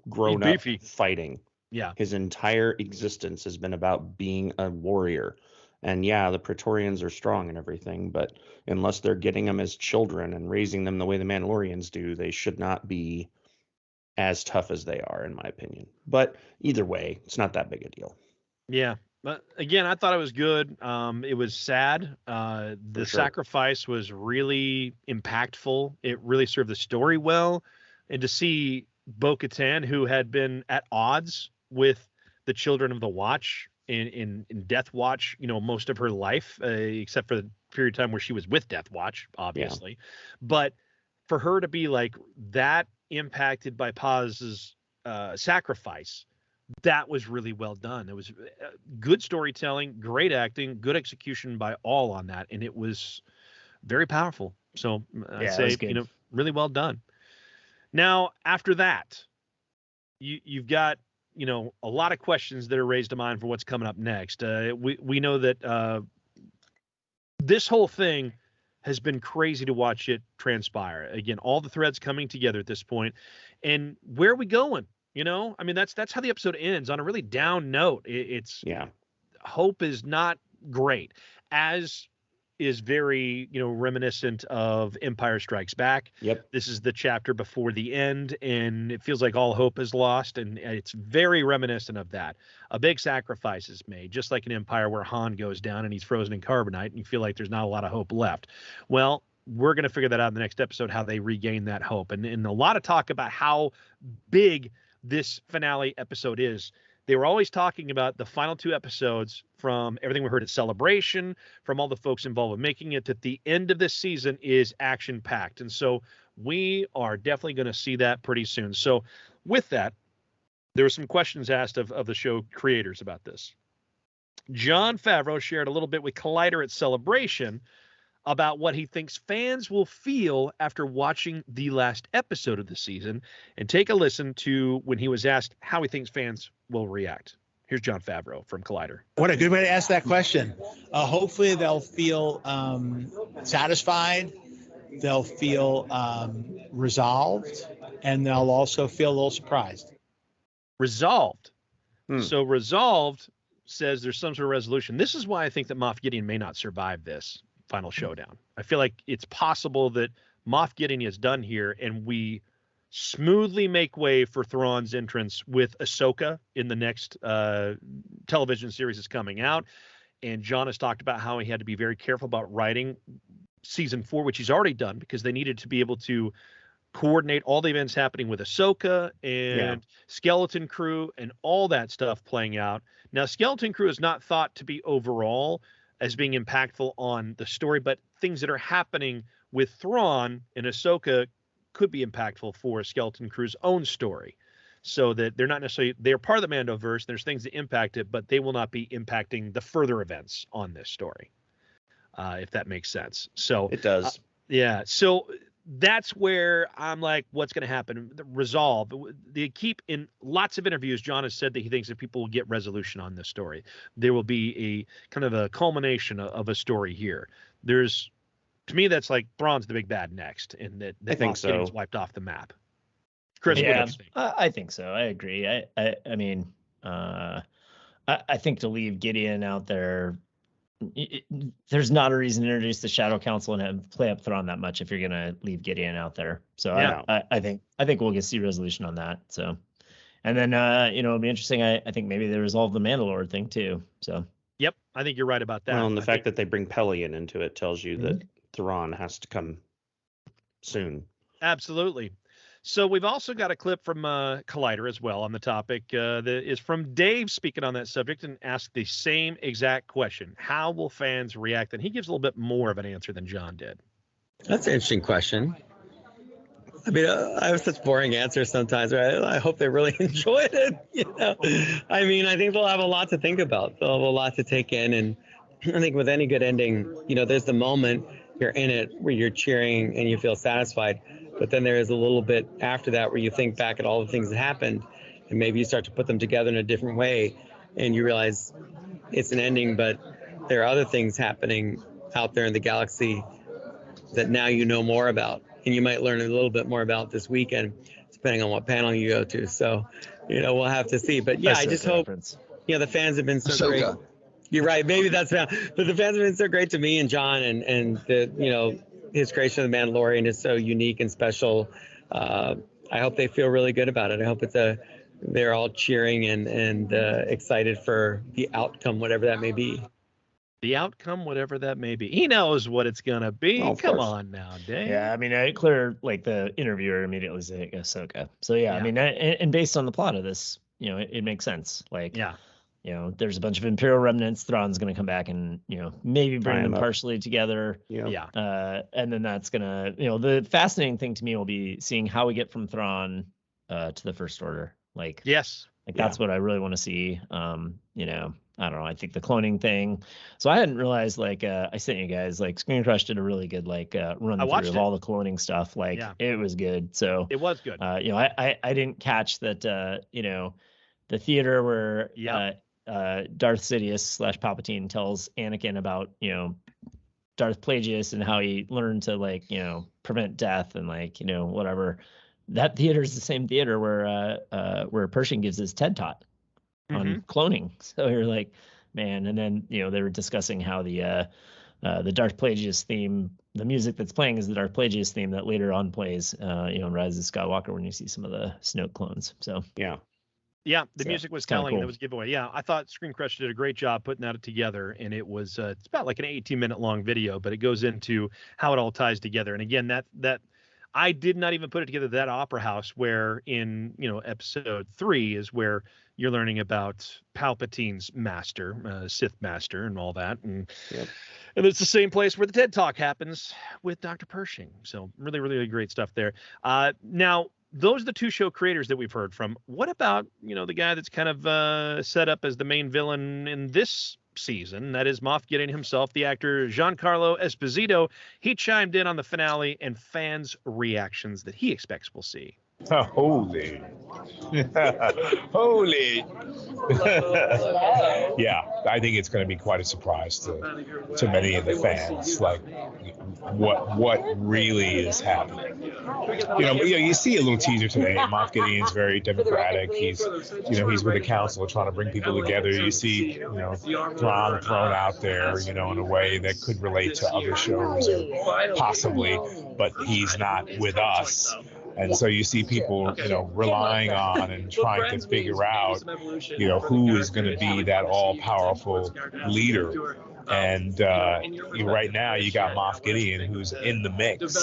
grown up fighting. Yeah. His entire existence has been about being a warrior. And yeah, the Praetorians are strong and everything, but unless they're getting them as children and raising them the way the Mandalorians do, they should not be as tough as they are, in my opinion. But either way, it's not that big a deal. Yeah. But again, I thought it was good. It was sad. The sacrifice was really impactful. It really served the story well. And to see Bo-Katan, who had been at odds with the Children of the Watch in Death Watch, most of her life, except for the period of time where she was with Death Watch, obviously. Yeah. But for her to be like that impacted by Paz's sacrifice, that was really well done. It was good storytelling, great acting, good execution by all on that, and it was very powerful. So I'd say, really well done. Now, after that, you've got a lot of questions that are raised to mind for what's coming up next. We know that this whole thing has been crazy to watch it transpire. Again, all the threads coming together at this point, and where are we going? I mean, that's how the episode ends, on a really down note. Hope is not great, as is very, reminiscent of Empire Strikes Back. Yep. This is the chapter before the end, and it feels like all hope is lost, and it's very reminiscent of that. A big sacrifice is made, just like in Empire, where Han goes down and he's frozen in carbonite, and you feel like there's not a lot of hope left. Well, we're going to figure that out in the next episode, how they regain that hope. And a lot of talk about how big this finale episode is. They were always talking about the final 2 episodes, from everything we heard at Celebration, from all the folks involved with making it, that the end of this season is action-packed. And so we are definitely going to see that pretty soon. So with that, there were some questions asked of the show creators about this. Jon Favreau shared a little bit with Collider at Celebration about what he thinks fans will feel after watching the last episode of the season, and take a listen to when he was asked how he thinks fans will react. Here's Jon Favreau from Collider. What a good way to ask that question. Hopefully they'll feel satisfied, they'll feel resolved, and they'll also feel a little surprised. Resolved. So resolved says there's some sort of resolution. This is why I think that Moff Gideon may not survive this final showdown. I feel like it's possible that Moff Gideon is done here, and we smoothly make way for Thrawn's entrance with Ahsoka in the next television series that's coming out. And Jon has talked about how he had to be very careful about writing season 4, which he's already done, because they needed to be able to coordinate all the events happening with Ahsoka and Skeleton Crew and all that stuff playing out. Now, Skeleton Crew is not thought to be overall as being impactful on the story, but things that are happening with Thrawn and Ahsoka could be impactful for Skeleton Crew's own story. So that they're not necessarily, they're part of the Mandoverse. There's things that impact it, but they will not be impacting the further events on this story, if that makes sense. So it does. Yeah. So that's where I'm like, what's going to happen? Resolve. They keep in lots of interviews. Jon has said that he thinks that people will get resolution on this story. There will be a kind of a culmination of a story here. To me, that's like Thrawn's the big bad next, and that I think Moff Gideon's so. wiped off the map. Chris, what do you think? I think so. I agree. I mean, I think to leave Gideon out there, there's not a reason to introduce the Shadow Council and play up Thrawn that much if you're gonna leave Gideon out there. So yeah. I think we'll get see resolution on that. So, and then it'll be interesting. I think maybe they resolve the Mandalore thing too. So. Yep, I think you're right about that. Well, and the fact that they bring Pelion into it tells you that Thrawn has to come soon. Absolutely. So we've also got a clip from Collider as well on the topic that is from Dave speaking on that subject and asked the same exact question. How will fans react? And he gives a little bit more of an answer than Jon did. That's an interesting question. I mean, I have such boring answers sometimes, right? I hope they really enjoyed it. I mean, I think they'll have a lot to think about. They'll have a lot to take in. And I think with any good ending, there's the moment you're in it where you're cheering and you feel satisfied. But then there is a little bit after that where you think back at all the things that happened and maybe you start to put them together in a different way and you realize it's an ending, but there are other things happening out there in the galaxy that now you know more about. And you might learn a little bit more about this weekend, depending on what panel you go to. So, we'll have to see. But yeah, I just hope, the fans have been so great. You're right. Maybe that's now. But the fans have been so great to me and Jon and the, his creation of the Mandalorian is so unique and special. I hope they feel really good about it. I hope they're all cheering and excited for the outcome, whatever that may be. The outcome, whatever that may be. He knows what it's going to be. Oh, Come on now, Dave. Yeah, I mean, the interviewer immediately said Ahsoka. So, yeah, I mean, and based on the plot of this, it makes sense. Like, there's a bunch of Imperial remnants. Thrawn's going to come back and, maybe bring them partially together. Yeah. And then that's going to, the fascinating thing to me will be seeing how we get from Thrawn to the First Order. Like, yes. Like, that's what I really want to see. I don't know. I think the cloning thing. So I hadn't realized, I sent you guys, Screen Crush did a really good, run through of all the cloning stuff. It was good. So it was good. I didn't catch that, the theater where Darth Sidious / Palpatine tells Anakin about, Darth Plagueis and how he learned to prevent death and whatever. That theater is the same theater where Pershing gives his TED Talk on cloning. So you're like, man. And then they were discussing how the Darth Plagueis theme, the music that's playing is the Darth Plagueis theme that later on plays in Rise of Skywalker when you see some of the Snoke clones. So the music was telling. Cool. That was giveaway. Yeah, I thought Screen Crush did a great job putting that together, and it was it's about an 18-minute long video, but it goes into how it all ties together. And again, that I did not even put it together. That opera house where in episode 3 is where you're learning about Palpatine's master, Sith master, and all that, and it's the same place where the TED Talk happens with Dr. Pershing. So really, really great stuff there. Now, those are the two show creators that we've heard from. What about the guy that's kind of set up as the main villain in this season? That is Moff Gideon himself, the actor Giancarlo Esposito. He chimed in on the finale and fans' reactions that he expects we'll see. Holy. Holy. Yeah, I think it's going to be quite a surprise to many of the fans. What really is happening? You see a little teaser today. Moff Gideon's very democratic. He's with the council trying to bring people together. You see, Thrawn thrown out there, in a way that could relate to other shows or possibly, but he's not with us. And so you see people, relying on and trying to figure out, who is going to be that all-powerful leader. And right now you got Moff Gideon, who's in the mix.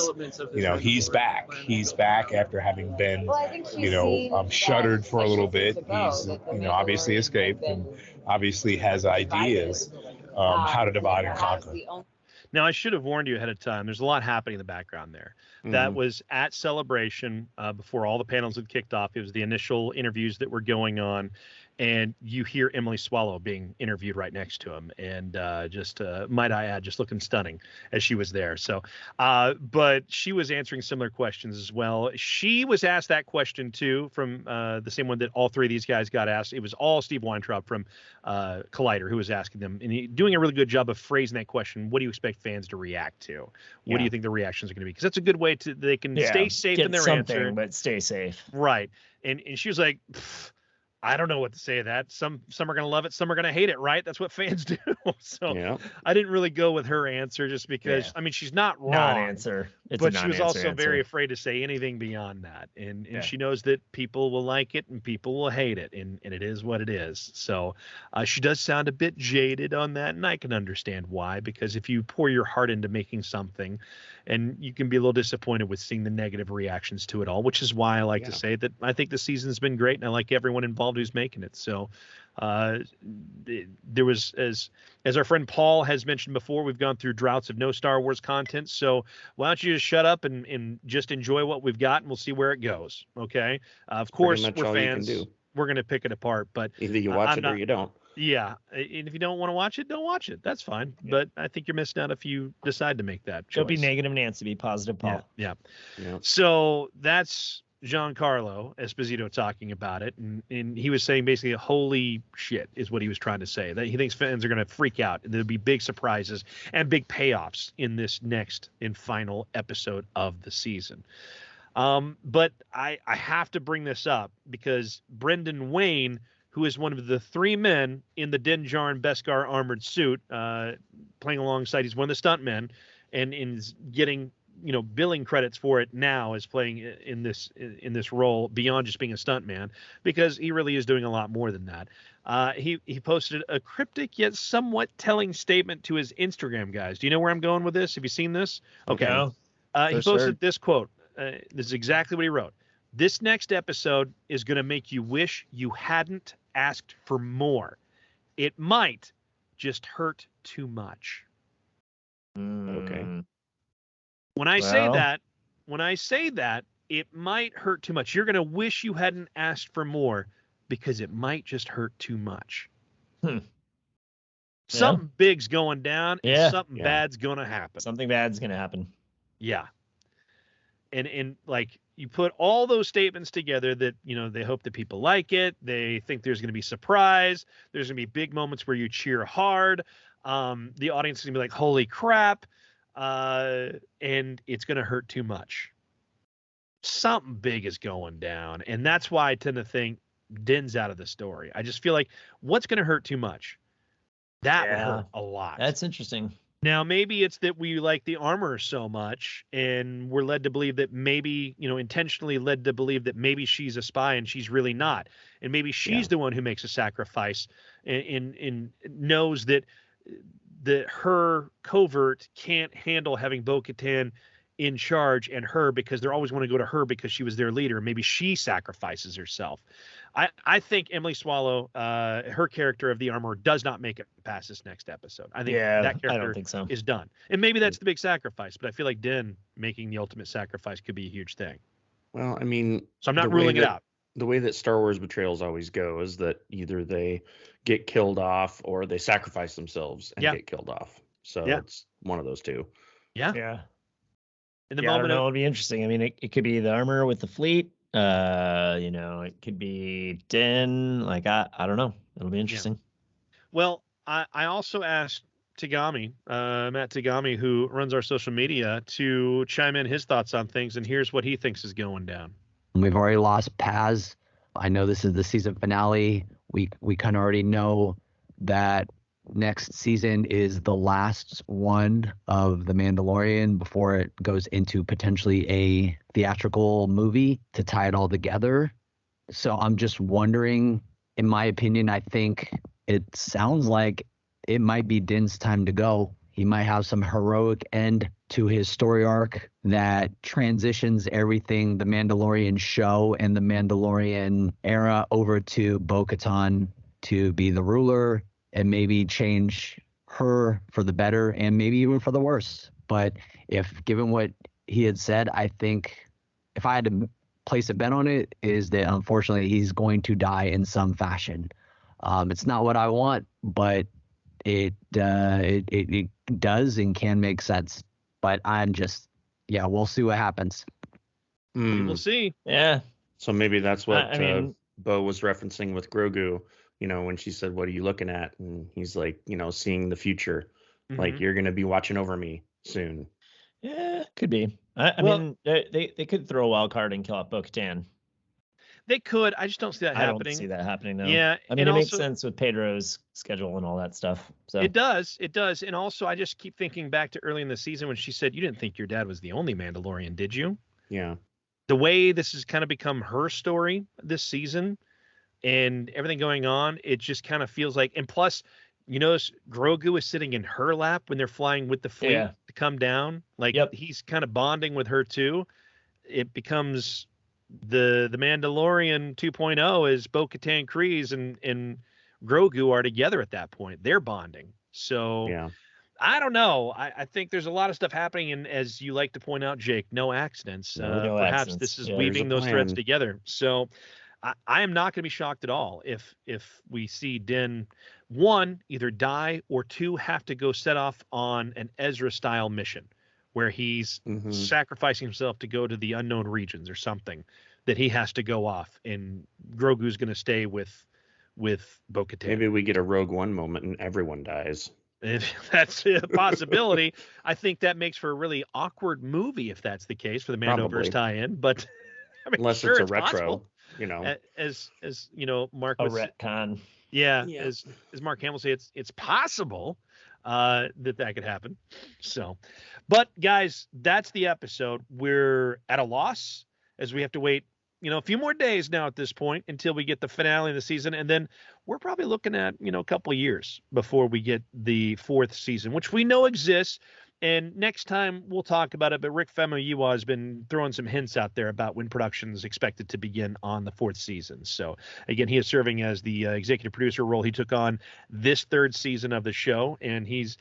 He's back. He's back after having been, shuttered for a little bit. He's, obviously escaped and obviously has ideas how to divide and conquer. Now, I should have warned you ahead of time. There's a lot happening in the background there. That was at Celebration before all the panels had kicked off. It was the initial interviews that were going on. and you hear Emily Swallow being interviewed right next to him, and might I add, just looking stunning as she was there. So, but she was answering similar questions as well. She was asked that question too from the same one that all three of these guys got asked. It was all Steve Weintraub from Collider who was asking them, and doing a really good job of phrasing that question. What do you expect fans to react to? What do you think the reactions are going to be? Because that's a good way to they can stay safe in their answer, but stay safe. Right. And she was like, I don't know what to say to that. Some are going to love it. Some are going to hate it. Right. That's what fans do. So I didn't really go with her answer just because, I mean, she's not wrong. Non-answer. But she was also very afraid to say anything beyond that. And she knows that people will like it and people will hate it. And it is what it is. So she does sound a bit jaded on that. And I can understand why, because if you pour your heart into making something, and you can be a little disappointed with seeing the negative reactions to it all, which is why I like to say that I think the season's been great and I like everyone involved who's making it. So there was, as our friend Paul has mentioned before, we've gone through droughts of no Star Wars content. So why don't you just shut up and just enjoy what we've got, and we'll see where it goes. Okay. Of course, we're fans. We're going to pick it apart, but either you watch it or you don't. Yeah. And if you don't want to watch it, don't watch it. That's fine. But I think you're missing out if you decide to make that choice. Don't be negative Nancy, be positive Paul. Yeah. So that's Giancarlo Esposito talking about it. And he was saying basically, holy shit is what he was trying to say. That he thinks fans are going to freak out. And there'll be big surprises and big payoffs in this next and final episode of the season. But I have to bring this up because Brendan Wayne, who is one of the three men in the Din Djarin Beskar armored suit, playing alongside, he's one of the stuntmen, and is getting billing credits for it now, as playing in this role beyond just being a stuntman, because he really is doing a lot more than that. He posted a cryptic yet somewhat telling statement to his Instagram guys. Do you know where I'm going with this? Have you seen this? Okay. No. He posted this quote. This is exactly what he wrote. This next episode is going to make you wish you hadn't asked for more. It might just hurt too much. Okay. When I say that, it might hurt too much. You're going to wish you hadn't asked for more because it might just hurt too much. Something big's going down. And something bad's going to happen. Something bad's going to happen. Yeah. And like, you put all those statements together that, they hope that people like it. They think there's going to be surprise. There's going to be big moments where you cheer hard. The audience is going to be like, holy crap. And it's going to hurt too much. Something big is going down. And that's why I tend to think Din's out of the story. I just feel like what's going to hurt too much? That would hurt a lot. That's interesting. Now, maybe it's that we like the armor so much and we're led to believe that maybe, intentionally led to believe that maybe she's a spy and she's really not. And maybe she's the one who makes a sacrifice and knows that her covert can't handle having Bo-Katan in charge and her, because they're always want to go to her because she was their leader. Maybe she sacrifices herself. I think Emily Swallow, her character of the armor, does not make it past this next episode. I think that character I don't think so. is done. And maybe that's the big sacrifice, but I feel like Din making the ultimate sacrifice could be a huge thing. Well, I mean, so I'm not ruling it out. The way that Star Wars betrayals always go is that either they get killed off or they sacrifice themselves and get killed off. So it's one of those two. Yeah. Yeah. In the I moment, don't know, it'll be interesting. I mean, it could be the armor with the fleet. It could be Din. Like, I don't know. It'll be interesting. Yeah. Well, I also asked Tagami, Matt Tagami, who runs our social media, to chime in his thoughts on things, and here's what he thinks is going down. We've already lost Paz. I know this is the season finale. We kind of already know that next season is the last one of The Mandalorian before it goes into potentially a theatrical movie to tie it all together. So I'm just wondering, in my opinion, I think it sounds like it might be Din's time to go. He might have some heroic end to his story arc that transitions everything the Mandalorian show and the Mandalorian era over to Bo-Katan to be the ruler and maybe change her for the better and maybe even for the worse. But if given what he had said, I think if I had to place a bet on it, is that unfortunately he's going to die in some fashion. It's not what I want, but it does and can make sense. But I'm just, we'll see what happens. We will see. Yeah. So maybe that's what I mean, Bo was referencing with Grogu, when she said, "What are you looking at?" And he's like, seeing the future. Like, you're going to be watching over me soon. Yeah, could be. I mean, they could throw a wild card and kill off Bo-Katan. They could. I just don't see that happening. I don't see that happening, though. Yeah. I mean, it makes sense with Pedro's schedule and all that stuff. So It does. And also, I just keep thinking back to early in the season when she said, "You didn't think your dad was the only Mandalorian, did you?" Yeah. The way this has kind of become her story this season and everything going on, it just kind of feels like, and plus, Grogu is sitting in her lap when they're flying with the fleet to come down. Like, he's kind of bonding with her too. It becomes the Mandalorian 2.0 is Bo-Katan Kryze and Grogu are together at that point. They're bonding. So I don't know. I think there's a lot of stuff happening, and as you like to point out, Jake, no accidents. No perhaps accidents. this is weaving those threads together. So I am not going to be shocked at all if we see Din, one, either die, or two, have to go set off on an Ezra-style mission where he's sacrificing himself to go to the unknown regions or something, that he has to go off, and Grogu's going to stay with Bo-Katan. Maybe we get a Rogue One moment and everyone dies. If that's a possibility. I think that makes for a really awkward movie if that's the case for the Mandoverse tie-in. But I mean, unless sure, it's a retro, possible. As Mark a was, retcon. Yeah. As Mark Hamill said, it's possible that could happen. So, but guys, that's the episode. We're at a loss as we have to wait, a few more days now at this point until we get the finale of the season. And then we're probably looking at, a couple of years before we get the fourth season, which we know exists. And next time we'll talk about it. But Rick Famuyiwa has been throwing some hints out there about when production is expected to begin on the fourth season. So again, he is serving as the executive producer role. He took on this third season of the show, and he's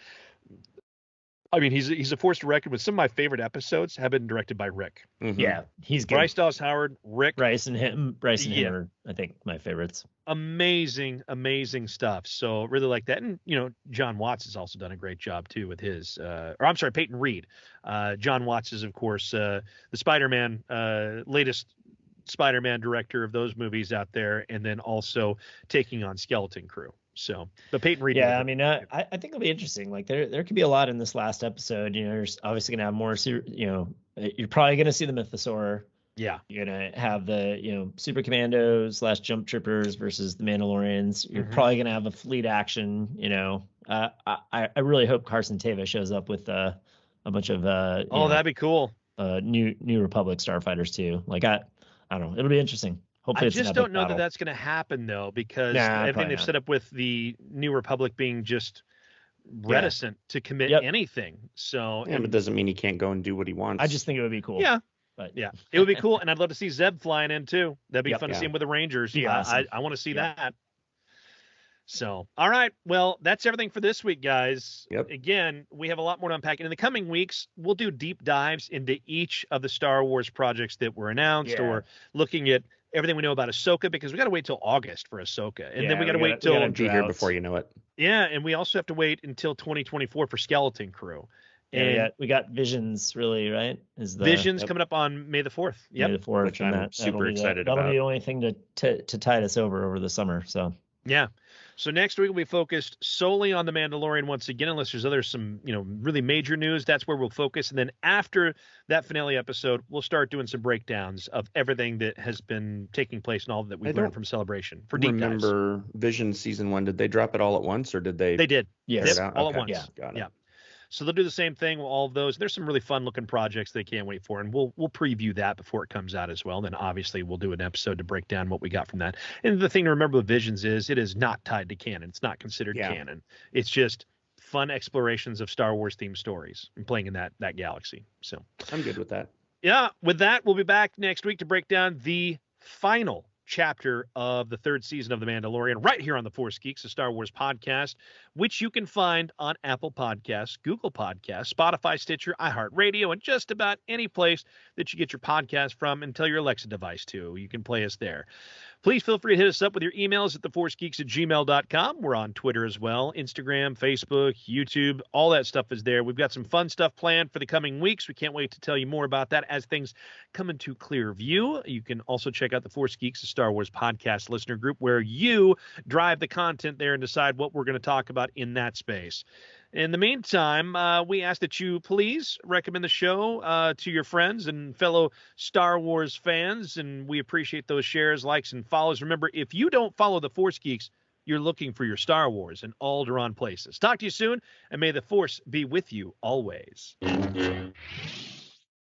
a force to reckon with. Some of my favorite episodes have been directed by Rick. Yeah, he's good. Bryce Dallas Howard, Rick. Bryce and him are, I think, my favorites. Amazing stuff. So really like that. And, John Watts has also done a great job too with his, Peyton Reed. John Watts is, of course, the Spider-Man, latest Spider-Man director of those movies out there. And then also taking on Skeleton Crew. So, but Peyton Reed. Yeah, I mean, I think it'll be interesting. Like there could be a lot in this last episode. You're obviously gonna have more. You're probably gonna see the Mythosaur. Yeah. You're gonna have the Super Commandos / Jump Troopers versus the Mandalorians. You're probably gonna have a fleet action. I really hope Carson Teva shows up with a bunch of that'd be cool. New Republic starfighters too. Like I don't know. It'll be interesting. Hopefully I just don't know that that's going to happen, though, because everything they've set up with the New Republic being just reticent to commit anything. So, but it doesn't mean he can't go and do what he wants. I just think it would be cool. Yeah. But it would be cool. And I'd love to see Zeb flying in, too. That'd be fun to see him with the Rangers. Awesome. I want to see that. So, all right. Well, that's everything for this week, guys. Yep. Again, we have a lot more to unpack. And in the coming weeks, we'll do deep dives into each of the Star Wars projects that were announced or looking at everything we know about Ahsoka, because we got to wait till August for Ahsoka. And then we got to wait till be here before you know it. Yeah. And we also have to wait until 2024 for Skeleton Crew. And we got Visions, really, right? Visions coming up on May the 4th. Yep. May the 4th. Which I'm super excited about. That'll be the only thing to tide us over the summer. So yeah. So next week we'll be focused solely on the Mandalorian once again, unless there's some really major news. That's where we'll focus. And then after that finale episode, we'll start doing some breakdowns of everything that has been taking place and all that we've learned from Celebration for deep dives. Remember Vision season 1? Did they drop it all at once, or did they? They did. Yes. All at once. Yeah. Got it. Yeah. So they'll do the same thing with all of those. There's some really fun looking projects they can't wait for, and we'll preview that before it comes out as well. And then obviously we'll do an episode to break down what we got from that. And the thing to remember with Visions is it is not tied to canon. It's not considered canon. It's just fun explorations of Star Wars themed stories and playing in that galaxy. So I'm good with that. Yeah, with that, we'll be back next week to break down the final chapter of the third season of The Mandalorian right here on the Force Geeks, a Star Wars podcast, which you can find on Apple Podcasts, Google Podcasts, Spotify, Stitcher, iHeartRadio, and just about any place that you get your podcast from, and tell your Alexa device to. You can play us there. Please feel free to hit us up with your emails at theforcegeeks@gmail.com. We're on Twitter as well, Instagram, Facebook, YouTube, all that stuff is there. We've got some fun stuff planned for the coming weeks. We can't wait to tell you more about that as things come into clear view. You can also check out the Force Geeks, a Star Wars podcast listener group, where you drive the content there and decide what we're going to talk about in that space. In the meantime, we ask that you please recommend the show to your friends and fellow Star Wars fans, and we appreciate those shares, likes, and follows. Remember, if you don't follow the Force Geeks, you're looking for your Star Wars in Alderaan places. Talk to you soon, and may the Force be with you always.